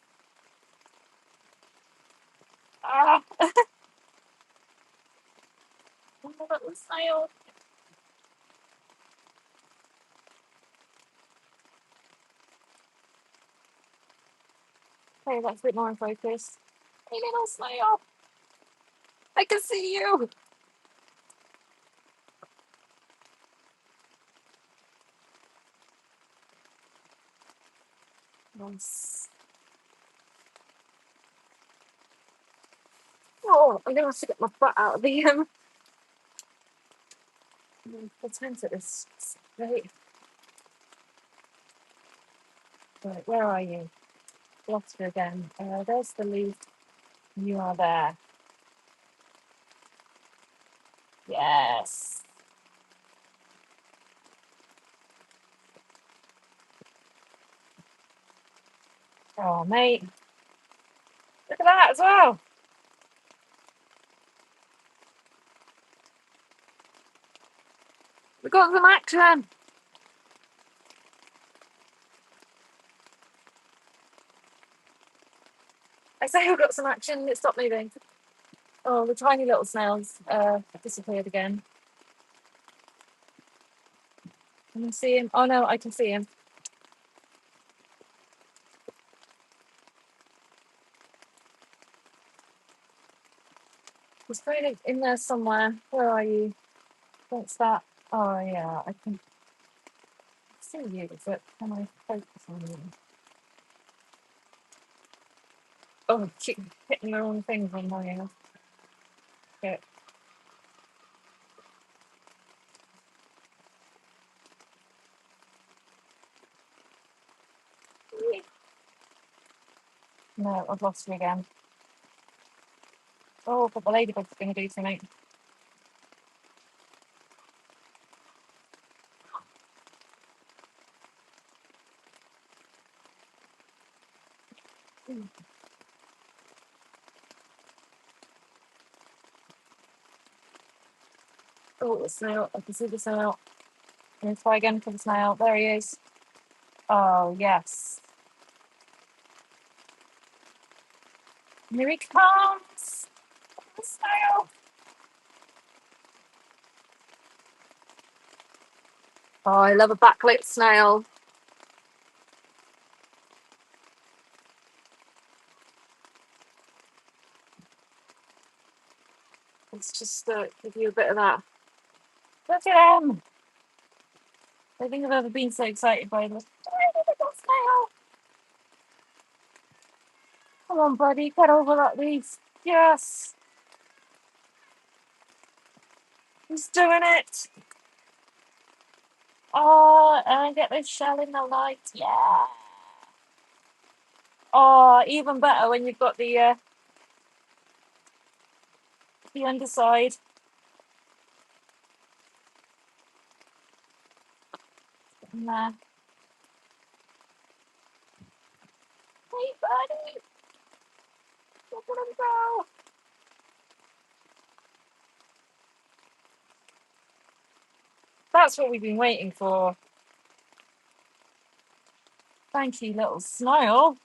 Ah! Oh, little snail. Okay, that's a bit more in focus. Hey, little snail. I can see you. Nice. Oh, I'm gonna have to get my butt out of the tent at this. Right. Right, where are you? Lost you again. There's the leaf. You are there. Yes. Oh, mate. Look at that as well. We got some action. I say we got some action. It stopped moving. Oh, the tiny little snails disappeared again. Can you see him? Oh no, I can see him. He's kind of in there somewhere. Where are you? What's that? Oh yeah, I can see you, but can I focus on you? Oh, keep hitting the wrong things on my end. Okay. No, I've lost you again. Oh, but the ladybug's going to do something. Oh, the snail. I can see the snail. I'm going to try again for the snail. There he is. Oh, yes. Here he comes. The snail. Oh, I love a backlit snail. Let's just give you a bit of that. Look at him. I don't think I've ever been so excited by this. Tiny little snail. Come on, buddy. Get over that leaf. Yes. He's doing it. Oh, and I get this shell in the light. Yeah. Oh, even better when you've got the underside. Nah. Hey, buddy. Look at him go. That's what we've been waiting for. Thank you, little snail.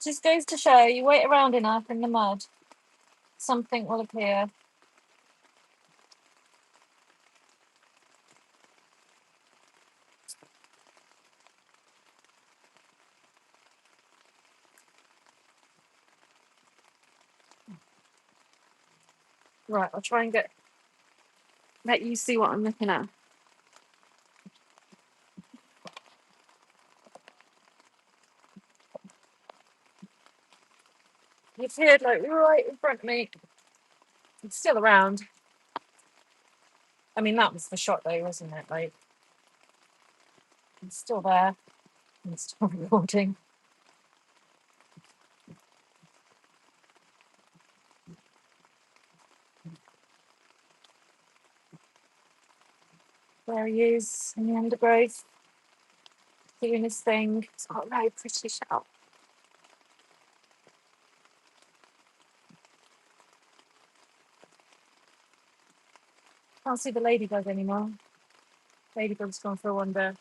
Just goes to show you wait around enough in the mud, something will appear. Right, I'll try and let you see what I'm looking at. He appeared like right in front of me. It's still around. I mean, that was the shot though, wasn't it? Like, it's still there. It's still recording. There he is in the undergrowth, doing his thing. It's got a very pretty shell. Can't see the ladybug anymore. Ladybug's gone for a wander.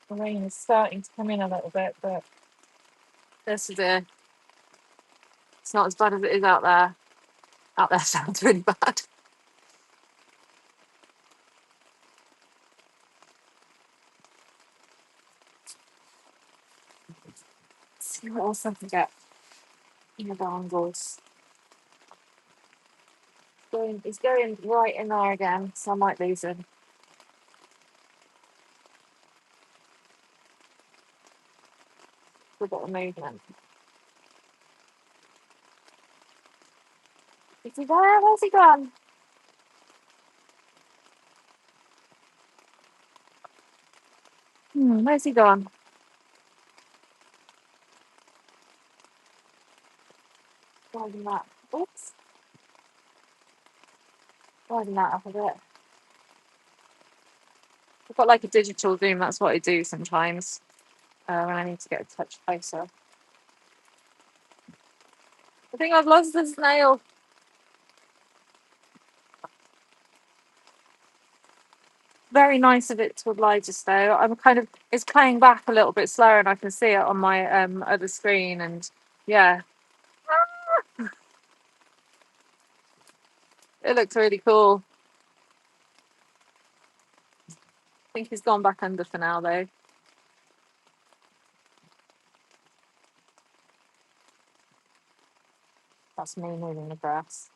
The rain is starting to come in a little bit, but this is it. It's not as bad as it is out there. Out there sounds really bad. What else I can get in the dongles? He's going right in there again, so I might lose him. We've got the movement. Is he there? Where's he gone? Where's he gone? Widen that. Oops. Widen that up a bit. I've got like a digital zoom, that's what I do sometimes when I need to get a touch closer. I think I've lost the snail. Very nice of it to oblige us though. I'm kind of, it's playing back a little bit slower and I can see it on my other screen and yeah. It looks really cool. I think he's gone back under for now though. That's me moving the grass.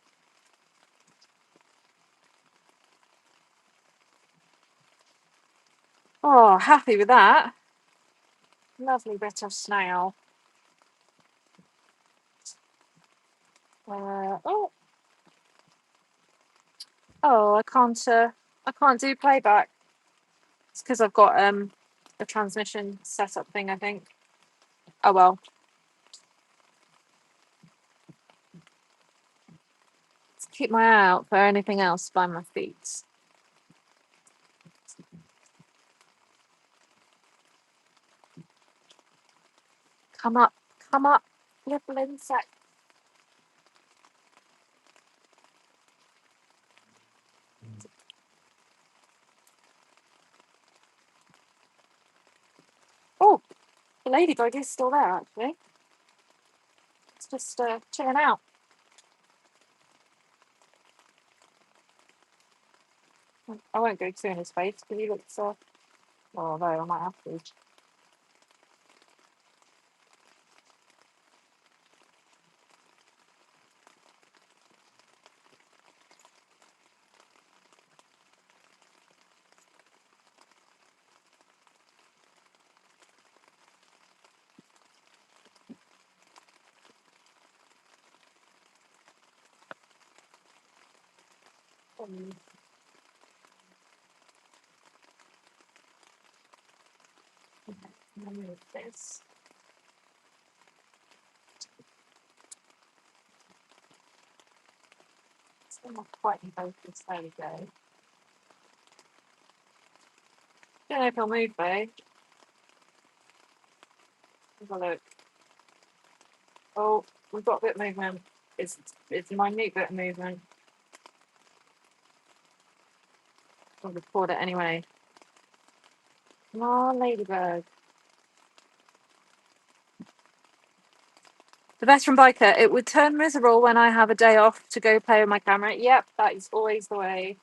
Oh, happy with that. Lovely bit of snail. Oh, I can't do playback. It's because I've got a transmission setup thing, I think. Oh well. Let's keep my eye out for anything else by my feet. Come up, little insect. Oh, the ladybug is still there actually. It's just chilling out. I won't go too in his face because he looks oh no, I might have to. Move this. Still not quite in focus. There we go. Don't know if he'll move though. Have a look. Oh, we've got a bit of movement. It's a minute bit of movement. I'll record it anyway. Come on, ladybug. The veteran biker, it would turn miserable when I have a day off to go play with my camera. Yep, that is always the way.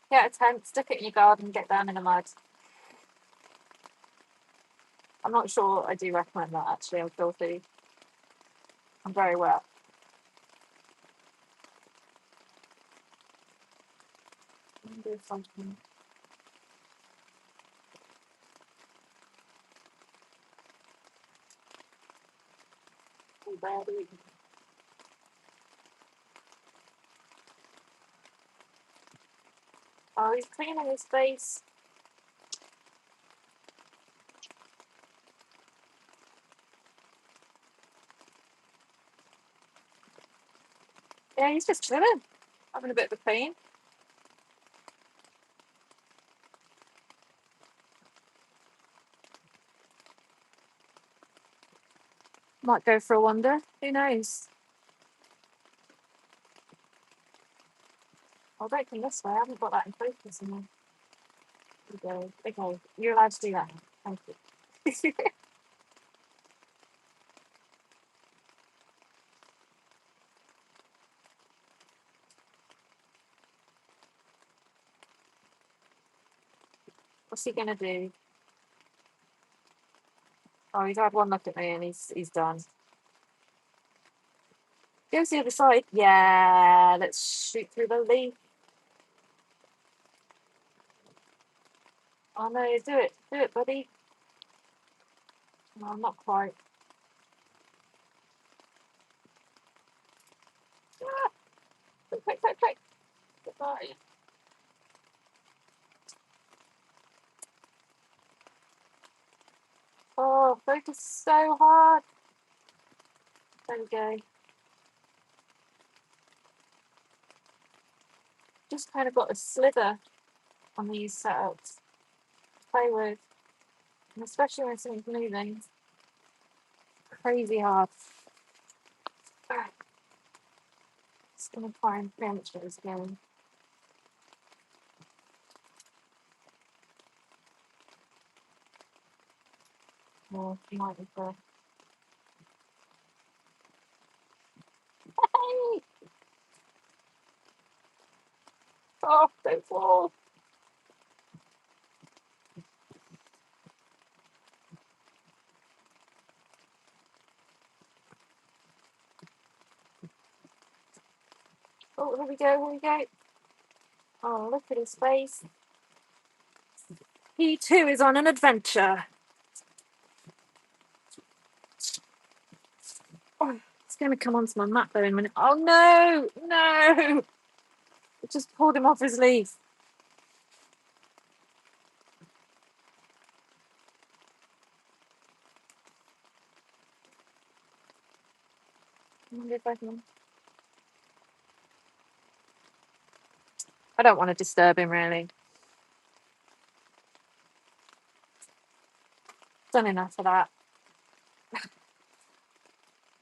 Get a tent, stick it in your garden, get down in the mud. I'm not sure I do recommend that actually. I'm filthy. I'm very wet. Do something. Oh, he's cleaning his face. Yeah, he's just chilling, having a bit of a clean. Might go for a wander. Who knows? I'll go from this way. I haven't got that in focus anymore. Okay, you're allowed to do that. Thank you. What's he gonna do? Oh, he's had one look at me and he's done. Go to the other side. Yeah, let's shoot through the leaf. Oh no, do it, buddy. No, not quite. Ah, quick. Goodbye. Oh, focus so hard. There we go. Just kind of got a slither on these setups to play with. And especially when something's moving. Crazy hard. Ah, just gonna try and preempt what is going. More might be the hey! Oh, don't fall. Oh, here we go. Oh, look at his face. He too is on an adventure. Oh, it's going to come onto my map though in a minute. Oh no! It just pulled him off his leaf. I wonder if I can. I don't want to disturb him really. Done enough for that.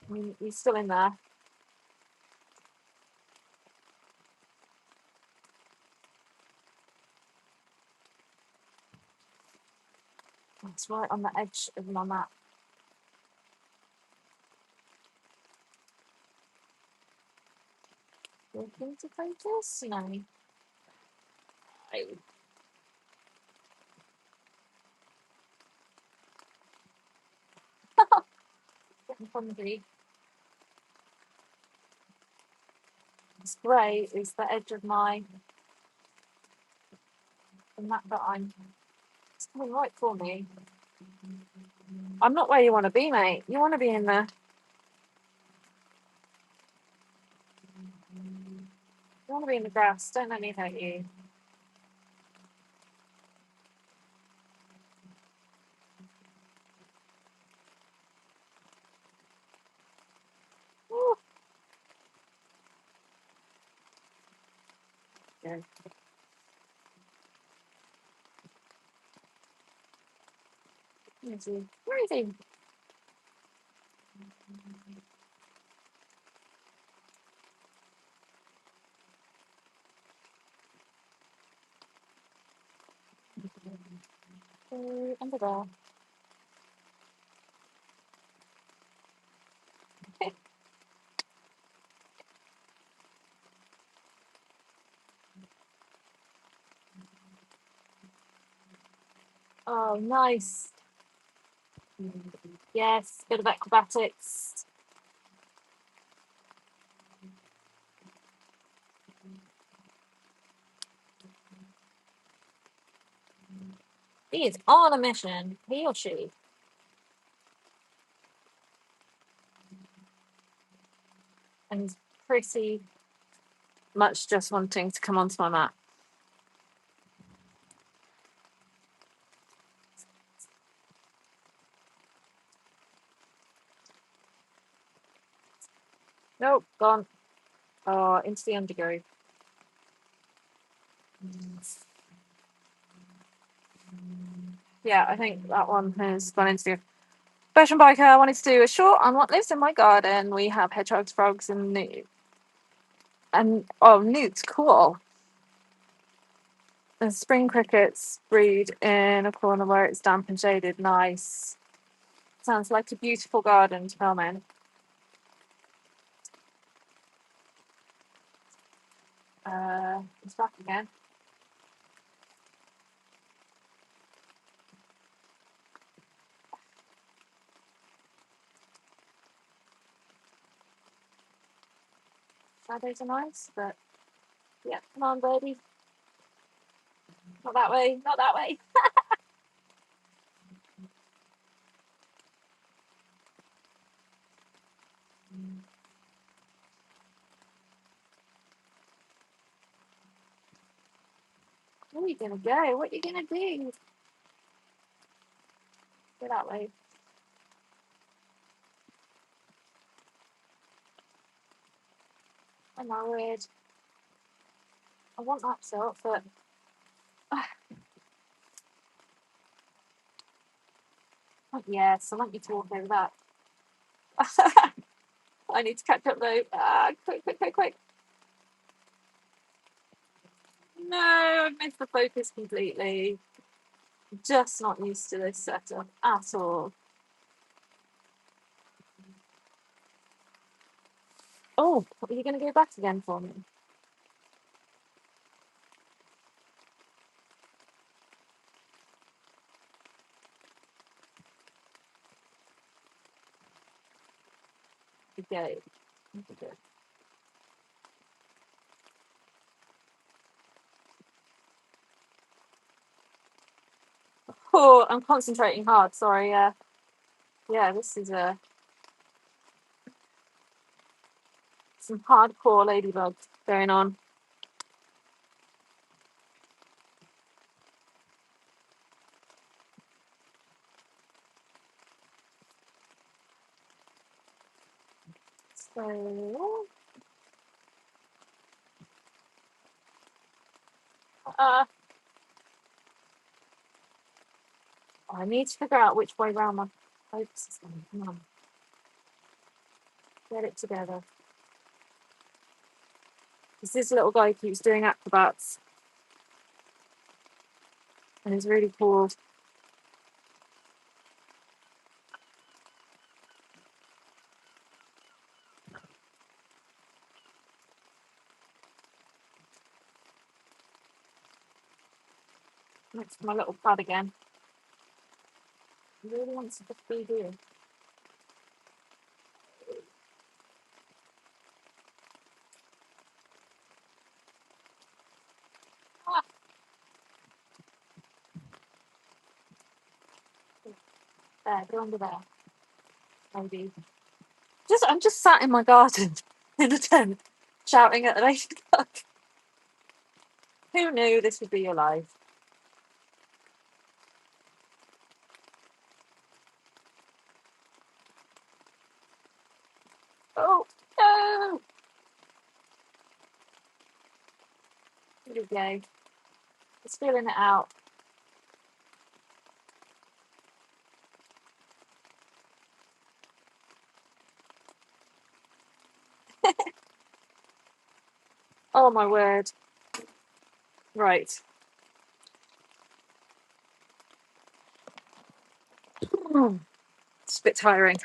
I mean, he's still in there. It's right on the edge of my map. Looking to focus? No. Getting hungry. It's grey is the edge of the map that I'm. It's coming right for me. I'm not where you want to be, mate. You want to be in there. You want to be in the grass. Don't let me hurt you. Woo. Yeah. Where is he? Where is he? Under there. Oh, nice. Yes, bit of acrobatics. He is on a mission, he or she. And he's pretty much just wanting to come onto my map. Nope, gone. Oh, into the undergrowth. Yeah, I think that one has gone into the Fashion Biker. I wanted to do a short on what lives in my garden. We have hedgehogs, frogs, and newt. And oh, newt's cool. The spring crickets breed in a corner where it's damp and shaded. Nice. Sounds like a beautiful garden to film in. It's back again. shadows are nice, but yeah, come on, birdie. Not that way, not that way. Where are you gonna go? What are you gonna do? Go that way. Oh my word. I want that shot, but yes, I want you to walk over that. I need to catch up though. Quick, quick, quick, quick. No, I've missed the focus completely. Just not used to this setup at all. Oh, are you going to go back again for me? Okay. Okay. Oh, I'm concentrating hard. Sorry. Yeah, this is some hardcore ladybugs going on. So, I need to figure out which way round my focus is going. Come on, get it together. This little guy keeps doing acrobats, and he's really cool. Next to my little pad again. He really wants to just be here. Ah. There, go under there. Maybe. I'm just sat in my garden in a tent, shouting at the ladybug. Who knew this would be your life? Oh no! Here we go. It's feeling it out. Oh my word. Right. It's a bit tiring.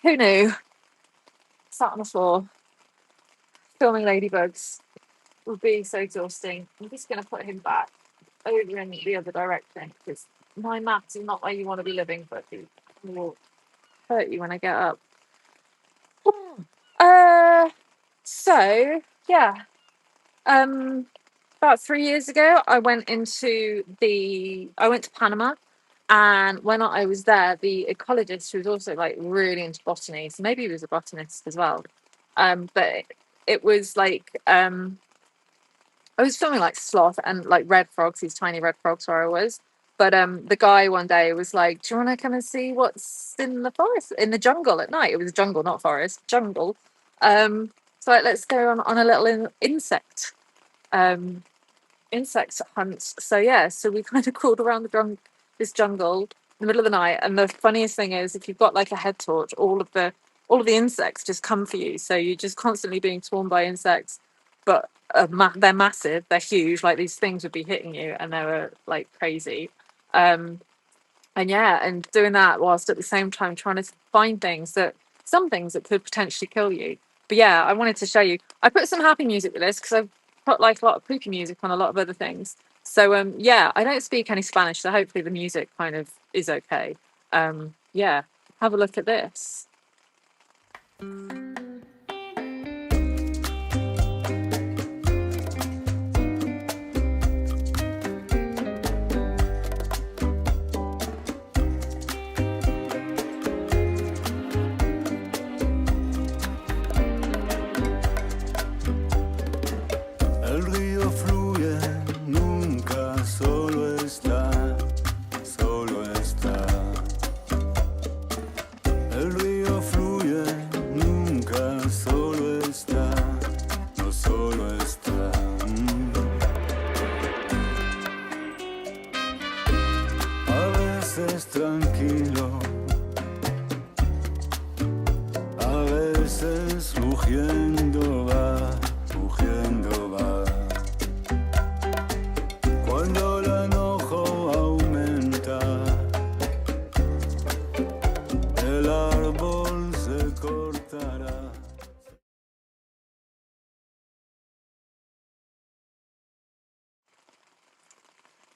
Who knew? Sat on the floor, filming ladybugs would be so exhausting. I'm just going to put him back over in the other direction because my maths is not where you want to be living, but it will hurt you when I get up. So yeah, about 3 years ago, I went to Panama, and when I was there, the ecologist, who was also like really into botany, so maybe he was a botanist as well. But it was like I was filming like sloth and like red frogs, these tiny red frogs where I was. But the guy one day was like, "Do you want to come and see what's in the forest, in the jungle at night?" It was jungle, not forest, jungle. So like, let's go on a little insect um, insect hunts. So yeah, so we kind of crawled around this jungle in the middle of the night. And the funniest thing is, if you've got like a head torch, all of the insects just come for you. So you're just constantly being torn by insects. But they're massive, they're huge. Like these things would be hitting you, and they were like crazy. Um, and yeah, and doing that whilst at the same time trying to find some things that could potentially kill you. But yeah, I wanted to show you. I put some happy music with this because I've put like a lot of poopy music on a lot of other things. So yeah, I don't speak any Spanish, so hopefully the music kind of is okay. Yeah, have a look at this. cogiendo va, cogiendo va. Cuando el enojo aumenta, el árbol se cortará.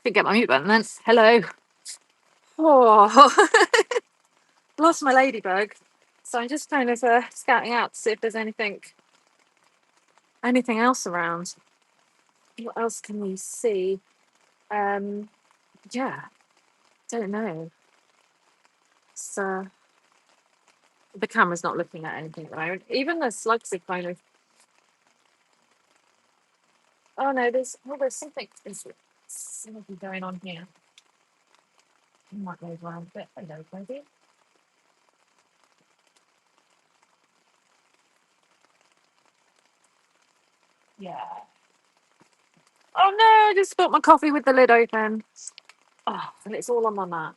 Didn't get my mute button then. Hello. Oh, lost my ladybug. So I'm just kind of scouting out to see if there's anything else around. What else can we see? Yeah, don't know. So the camera's not looking at anything at the moment. Even the slugs are kind of. Oh no, there's something. There's something going on here. I might move around a bit. Hello, maybe. Yeah. Oh no, I just spilled my coffee with the lid open. Oh, and it's all on my mat.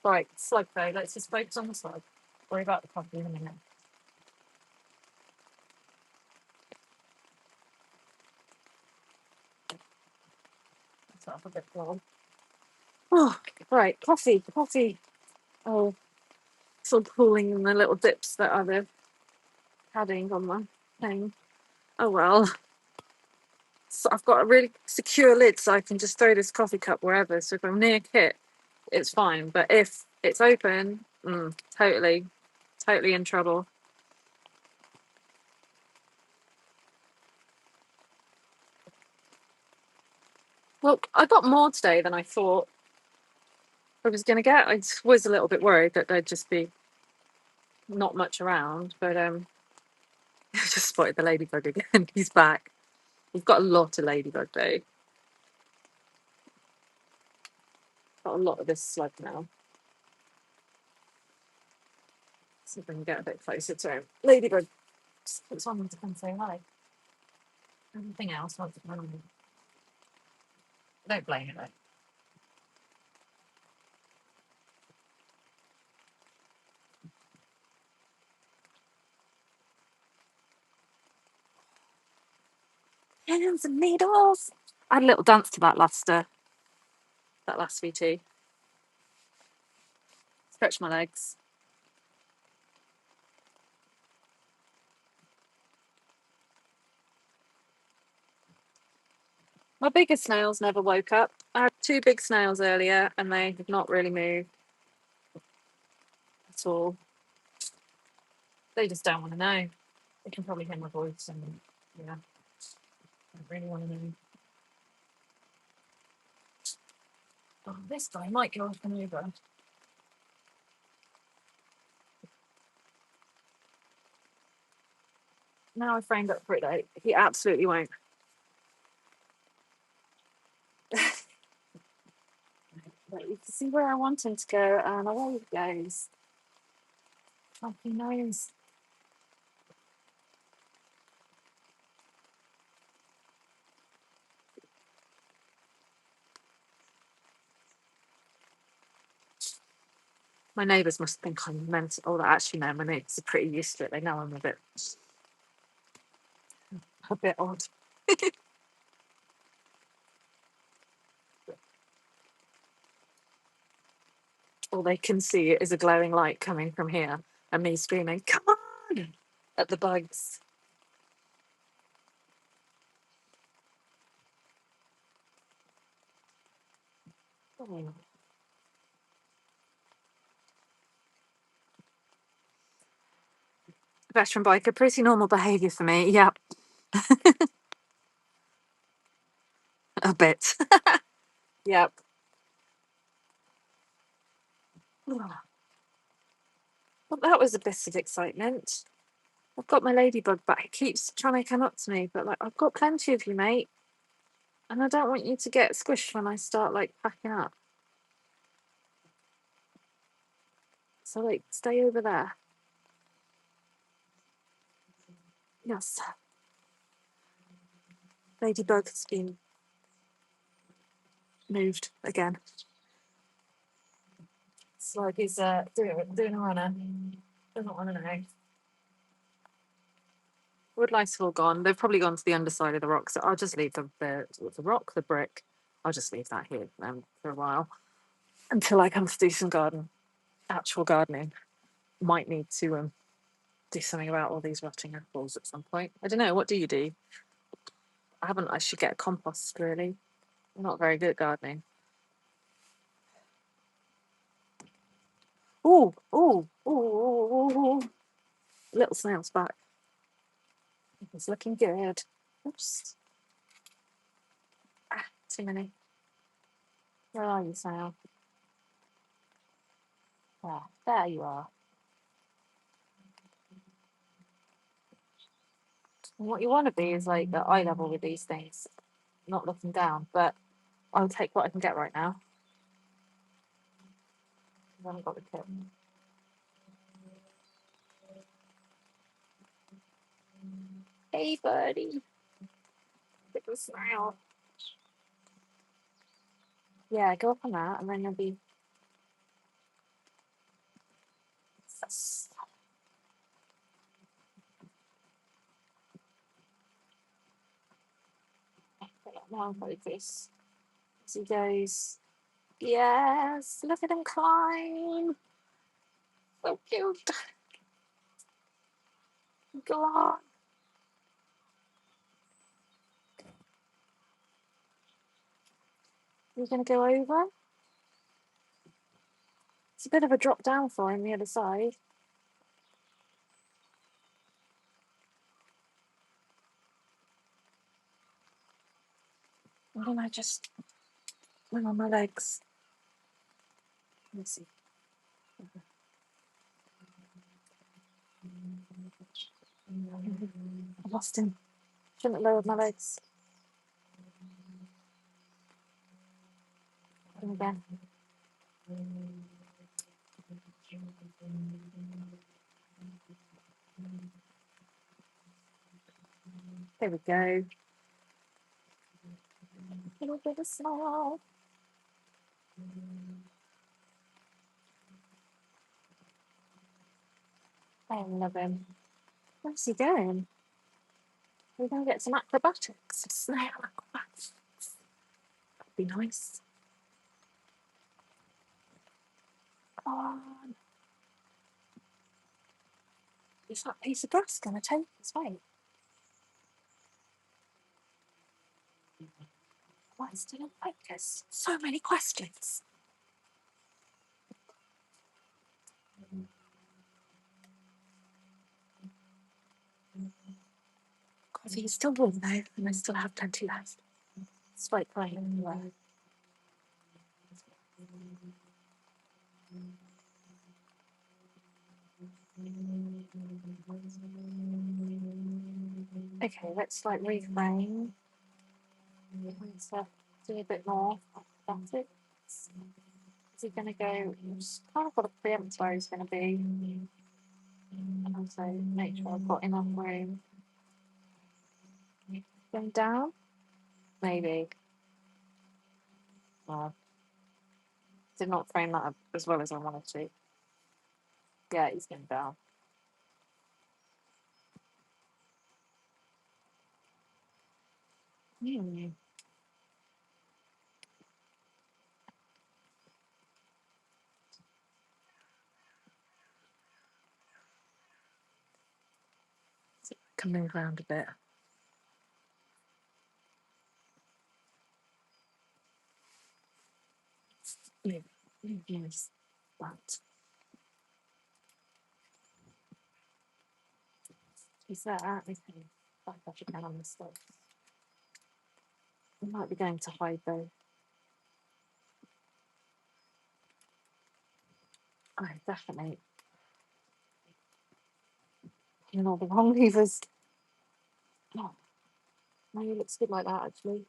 Right, slug though. Let's just focus on the slug. Worry about the coffee in a minute. That's off a bit long. Oh, right, coffee. Oh, sort of pulling in the little dips that are the padding on the thing. Oh well. So I've got a really secure lid so I can just throw this coffee cup wherever. So if I'm near Kit, it's fine. But if it's open, totally in trouble. Well, I got more today than I thought I was going to get. I was a little bit worried that there'd just be not much around, but I just spotted the ladybug again. He's back. We've got a lot of ladybug though. Got a lot of this slug now. See if I can get a bit closer to him. Ladybug just puts on to come say hi. Everything else wants to come on. Don't blame it though. Pins and needles. I had a little dance to that last VT. Stretch my legs. My biggest snails never woke up. I had 2 big snails earlier and they have not really moved at all. They just don't want to know. They can probably hear my voice and yeah, I don't really want to know. Oh, this guy might go off and over. Now I framed up for it though. He absolutely won't. But you can see where I want him to go and away he goes. He knows. My neighbours must think I'm mental. Oh, actually no, my neighbours are pretty used to it. They know I'm a bit odd. All they can see is a glowing light coming from here and me screaming, "Come on!" at the bugs. Oh. Veteran biker, pretty normal behaviour for me. Yep. A bit. Yep. Well, that was a bit of excitement. I've got my ladybug back. He keeps trying to come up to me, but like I've got plenty of you, mate. And I don't want you to get squished when I start like packing up. So like stay over there. Yes. Ladybug's been moved again. Slug is doing a runner. Doesn't want to know. wood lice have all gone. They've probably gone to the underside of the rock, so I'll just leave the rock, the brick. I'll just leave that here for a while until I come to do some actual gardening. Might need to do something about all these rotting apples at some point. I don't know. What do you do? I haven't. I should get a compost. Really, I'm not very good at gardening. Ooh, ooh, ooh, ooh, ooh. Little snail's back. It's looking good. Oops. Ah, too many. Where are you, snail? There you are. And what you want to be is like at eye level with these things, not looking down. But I'll take what I can get right now. I haven't got the kit. Hey, buddy. Little snail. Yeah, go up on that, and then you'll be. Now focus. As he goes. Yes, look at him climb. So cute. Go on. You're going to go over? It's a bit of a drop down for him the other side. And then I just went on my legs. Let me see. I lost him. Shouldn't have lowered my legs. And again. There we go. Little bit of smile. I love him. Where's he going? We're going to get some acrobatics. Snail acrobatics. That'd be nice. Come on. Is that piece of grass going to take his weight? Why still in focus? So many questions. Coffee is still warm though, and I still have plenty left. Despite crying anyway. Okay, let's like reframe. Let's do a bit more aesthetics. Is he going to go? Just kind of got to preempt where he's going to be, and also make sure I've got enough room. Going down, maybe. Did not frame that up as well as I wanted to. Yeah, he's going down. Can move around a bit. Yes, but he's there. Okay, back up again on the slope. We might be going to hide though. Oh, definitely. In all the wrong levers. Oh, no, he looks good like that actually.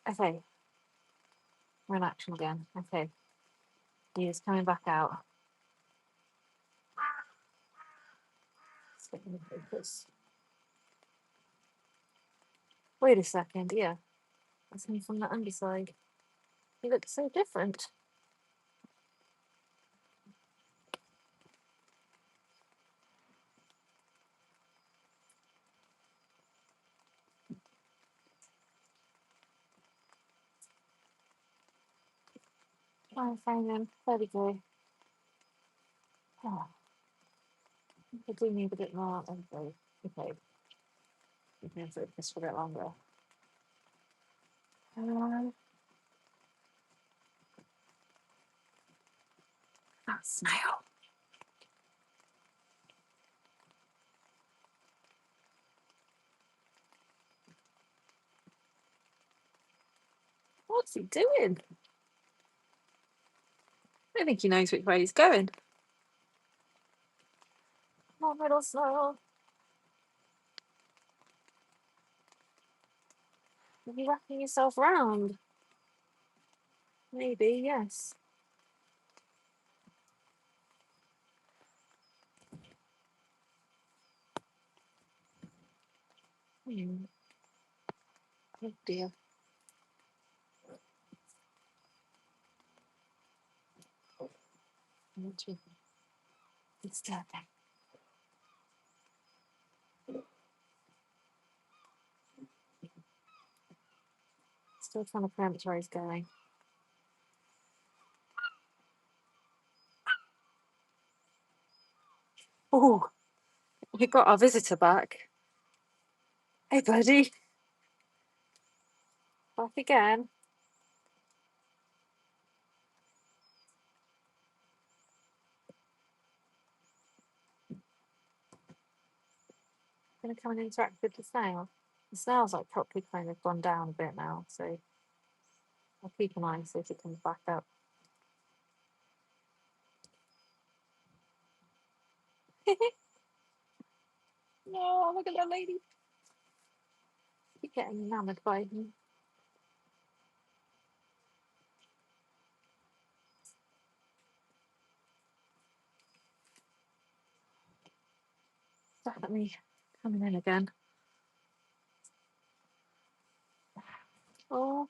Okay. We're in action again. Okay. He is coming back out. Focus. Wait a second, yeah. That's me from the underside. He looks so different. Fine, fine then. There we go. Oh, I do need a bit more. Okay. Okay. We can do this for a bit longer. That snail. What's he doing? I don't think he knows which way he's going. Come on, little snail. Are you wrapping yourself round? Maybe, yes. Oh dear. I want to disturb him. Still trying to preempt where he's going. Oh, we got our visitor back. Hey, buddy. Back again. Gonna come and interact with the snail. The snail's like properly kind of gone down a bit now, so I'll keep an eye and see if it comes back up. No, look at that lady. Keep getting enamoured by him. Definitely coming in again. Oh.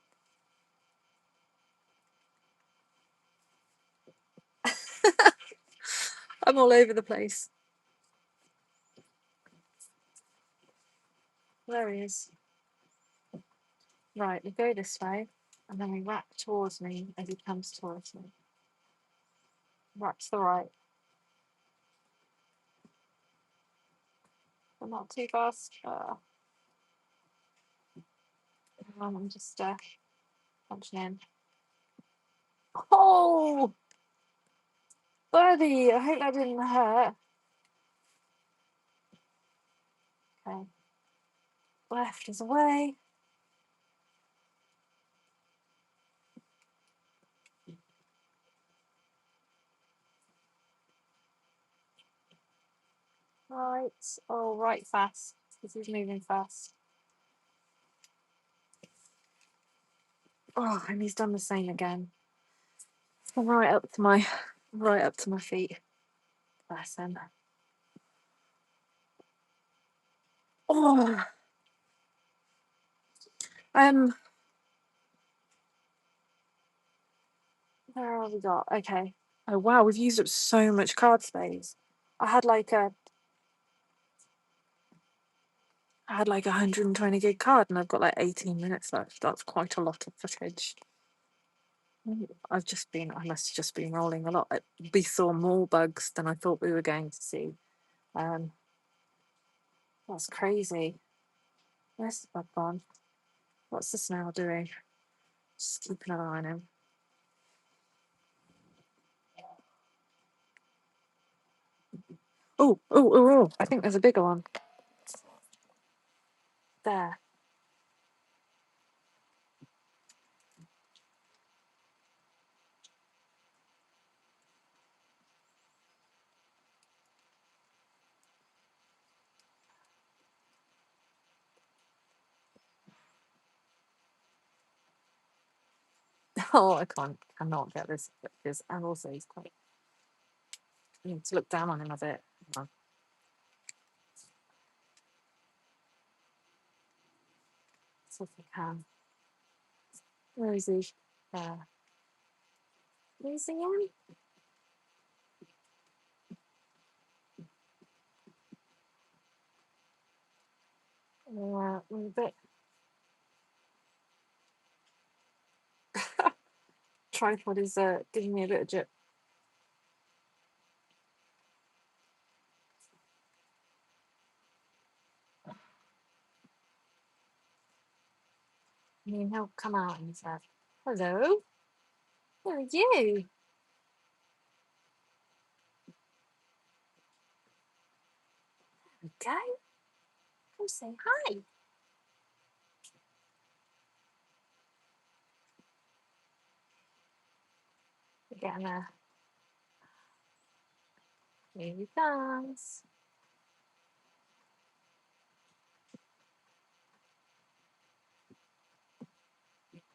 I'm all over the place. There he is. Right, we go this way, and then we wrap towards me as he comes towards me. Wrap to the right. But not too fast. I'm just punching in. Oh, buddy, I hope that didn't hurt. Okay. Left is away. Right. Oh, right fast. This is moving fast. Oh, and he's done the same again. Right up to my feet. Bless him. Oh. Where have we got? Okay. Oh wow, we've used up so much card space. I had like a 120 gig card and I've got like 18 minutes left. That's quite a lot of footage. I must have just been rolling a lot. We saw more bugs than I thought we were going to see. That's crazy. Where's the bug gone? What's the snail doing? Just keeping an eye on him. Oh, I think there's a bigger one. There. Oh, cannot get this pictures. And also he's quite, you need to look down on him a bit. Hang on. See if we can. Where is he? There. Is he on? Yeah, we're a bit tripod is giving me a bit of drip. I mean, he'll come out and say, "Hello, who are you?" Okay, come say hi. We're getting there. Here he comes.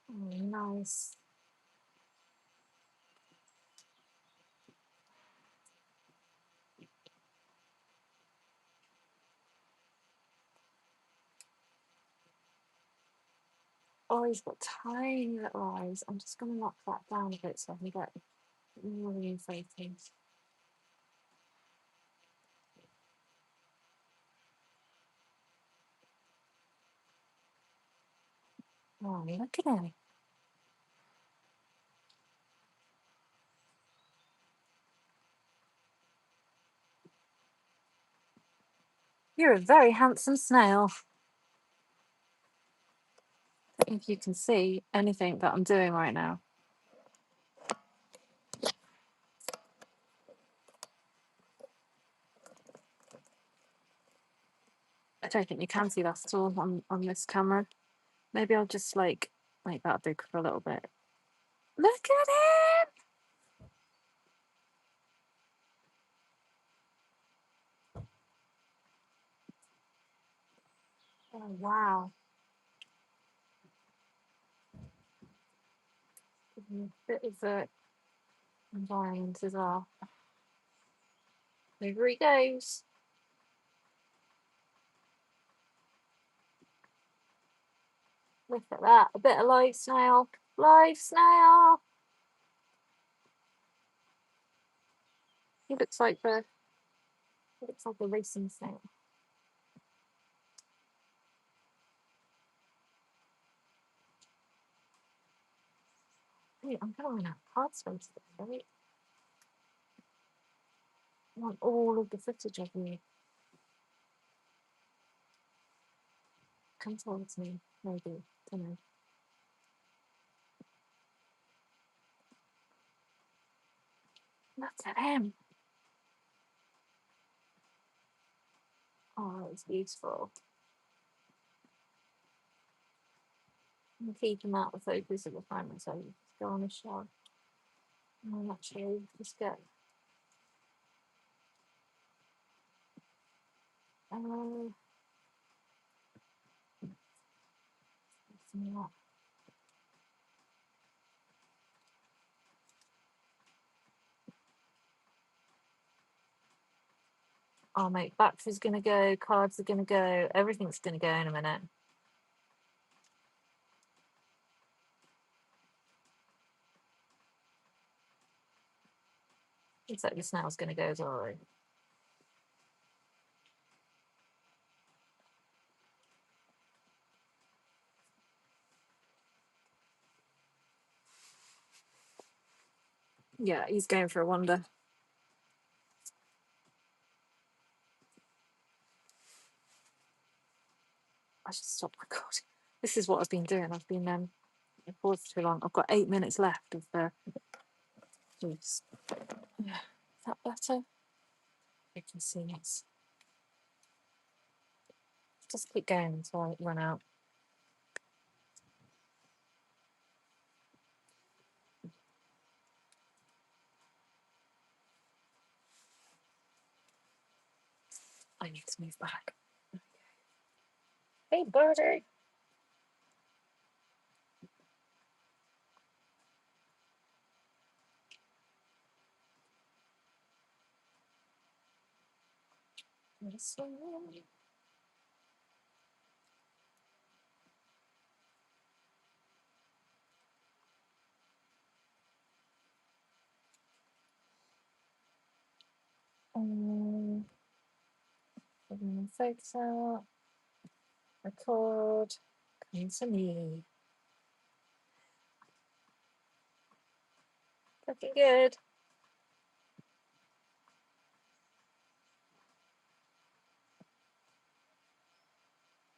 Oh, nice. Oh, he's got tiny little eyes. I'm just going to knock that down a bit so I can get more of the photos. Oh, look at him. You're a very handsome snail. I don't know if you can see anything that I'm doing right now. I don't think you can see that at all on this camera. Maybe I'll just like make that big for a little bit. Look at him! Oh wow. Give me a bit of the environment as well. Over he goes. Look at that. A bit of live snail. Live snail. He looks like a racing snail. Hey, I'm going to have card space there, right? I want all of the footage of you. Come towards me, maybe. Don't know. Look at him. Oh, it's beautiful. I'm keep him out of focus at the moment, so just go on a shot. And actually, just get. That. Oh, mate, battery's gonna go, cards are gonna go, everything's gonna go in a minute. Looks like the snail's gonna go as well. Right? Yeah, he's going for a wander. I should stop recording. This is what I've been doing. I've been paused too long. I've got 8 minutes left of the juice. Is that better? You can see it. Just keep going until I run out. I need to move back. Hey, birdie. This one. Focus out. Record. Come to me. Looking good.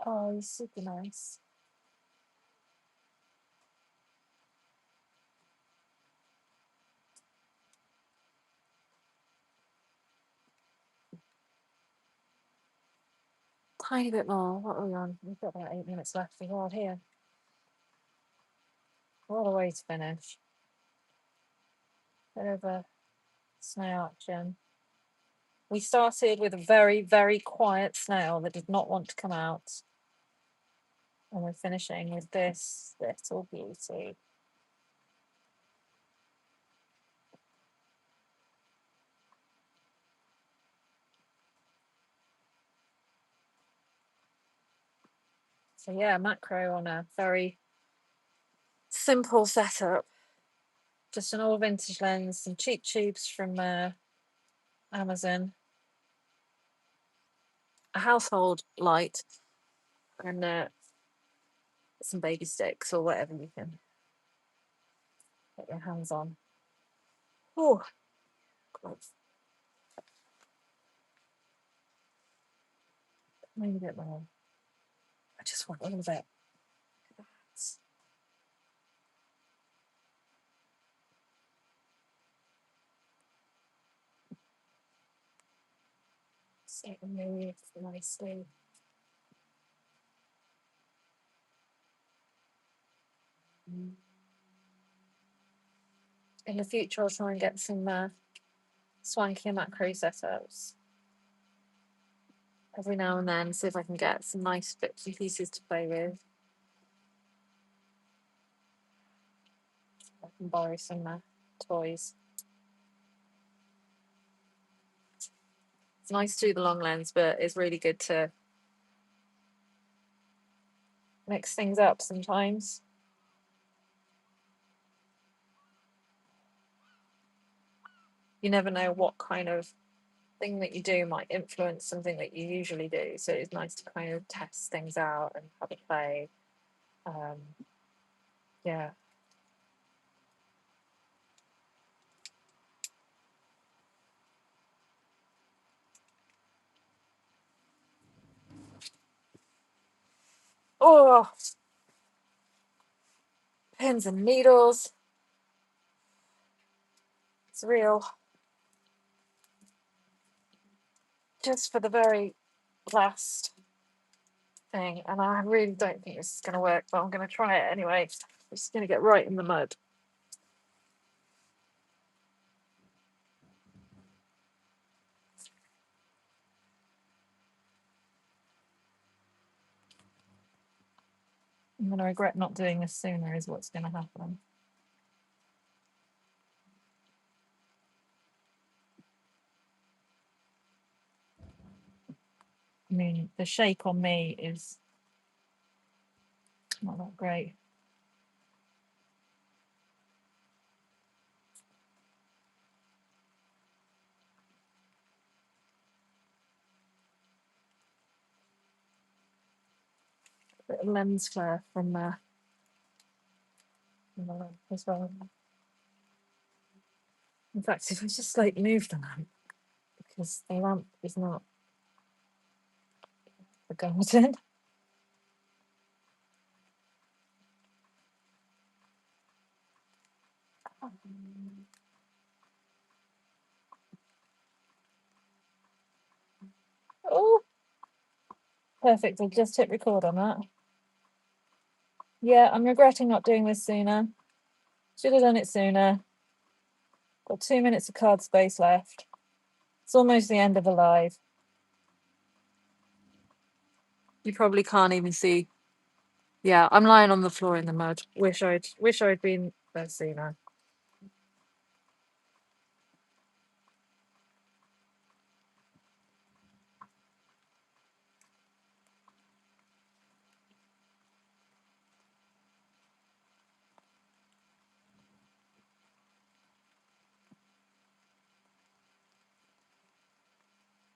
Oh, he's super nice. Tiny bit more. What are we on? We've got about 8 minutes left as well here. What a way to finish. Bit of a snail action. We started with a very, very quiet snail that did not want to come out. And we're finishing with this little beauty. So yeah, macro on a very simple setup. Just an all vintage lens, some cheap tubes from Amazon, a household light, and some baby sticks or whatever you can get your hands on. Oh, God. Maybe a bit more. I just want a little bit. So it moves nicely. In the future, I'll try and get some swankier macro setups every now and then, see if I can get some nice bits and pieces to play with. I can borrow some toys. It's nice to do the long lens, but it's really good to mix things up sometimes. You never know what kind of thing that you do might influence something that you usually do. So it's nice to kind of test things out and have a play. Yeah. Oh, pins and needles. It's real. Just for the very last thing, and I really don't think this is going to work, but I'm going to try it anyway. I'm just going to get right in the mud. I'm going to regret not doing this sooner is what's going to happen. I mean, the shake on me is not that great. A bit of lens flare from the lamp as well. In fact, if I just like move the lamp, because the lamp is not the garden. Oh, perfect. I just hit record on that. Yeah, I'm regretting not doing this sooner. Should have done it sooner. Got 2 minutes of card space left. It's almost the end of the live. You probably can't even see. Yeah, I'm lying on the floor in the mud. Wish I'd been there sooner.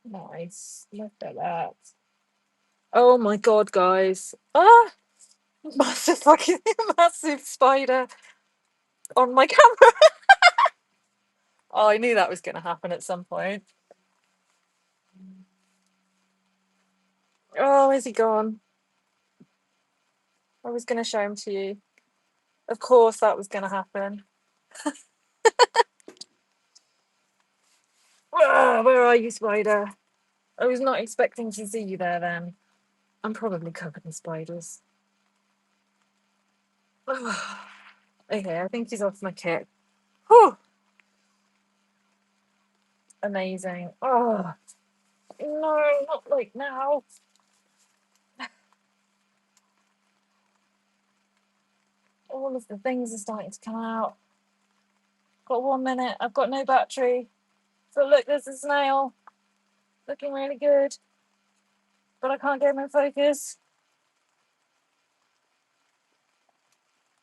Nice. Look at that. Oh my god, guys. Ah! Massive fucking massive spider on my camera. Oh, I knew that was going to happen at some point. Oh, is he gone? I was going to show him to you. Of course that was going to happen. Oh, where are you, spider? I was not expecting to see you there then. I'm probably covered in spiders. Okay, I think he's off my kit. Whew. Amazing. Oh, no, not like now. All of the things are starting to come out. Got 1 minute. I've got no battery. So look, there's a snail. Looking really good. But I can't get him in focus.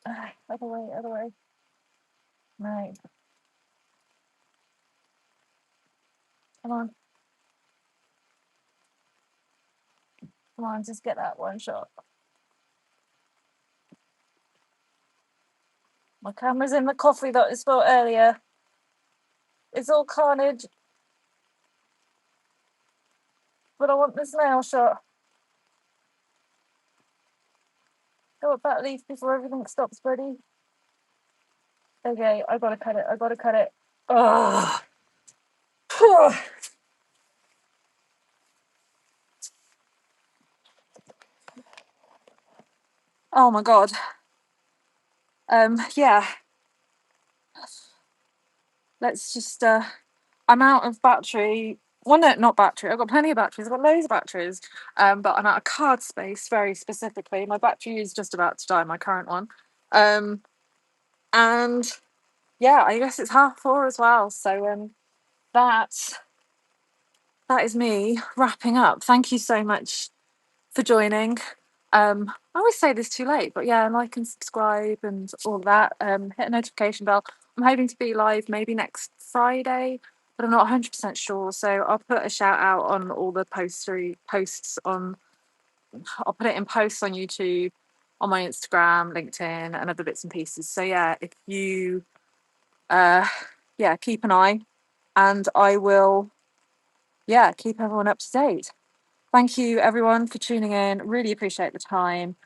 Other way, other way. Right. Come on. Come on, just get that one shot. My camera's in the coffee that I spilled earlier. It's all carnage. But I want the snail shot. Go up that leaf before everything stops, buddy. Okay, I gotta cut it. I gotta cut it. Ugh. Oh my god. Yeah. Let's just I'm out of battery. Well, no, not battery. I've got plenty of batteries. I've got loads of batteries. But I'm out of card space very specifically. My battery is just about to die, my current one. And yeah, I guess it's 4:30 as well. So that is me wrapping up. Thank you so much for joining. I always say this too late, but yeah, like and subscribe and all that. Hit a notification bell. I'm hoping to be live maybe next Friday, but I'm not 100% sure. So I'll put a shout out on all the posts on. I'll put it in posts on YouTube, on my Instagram, LinkedIn, and other bits and pieces. So yeah, if you, keep an eye, and I will, keep everyone up to date. Thank you, everyone, for tuning in. Really appreciate the time.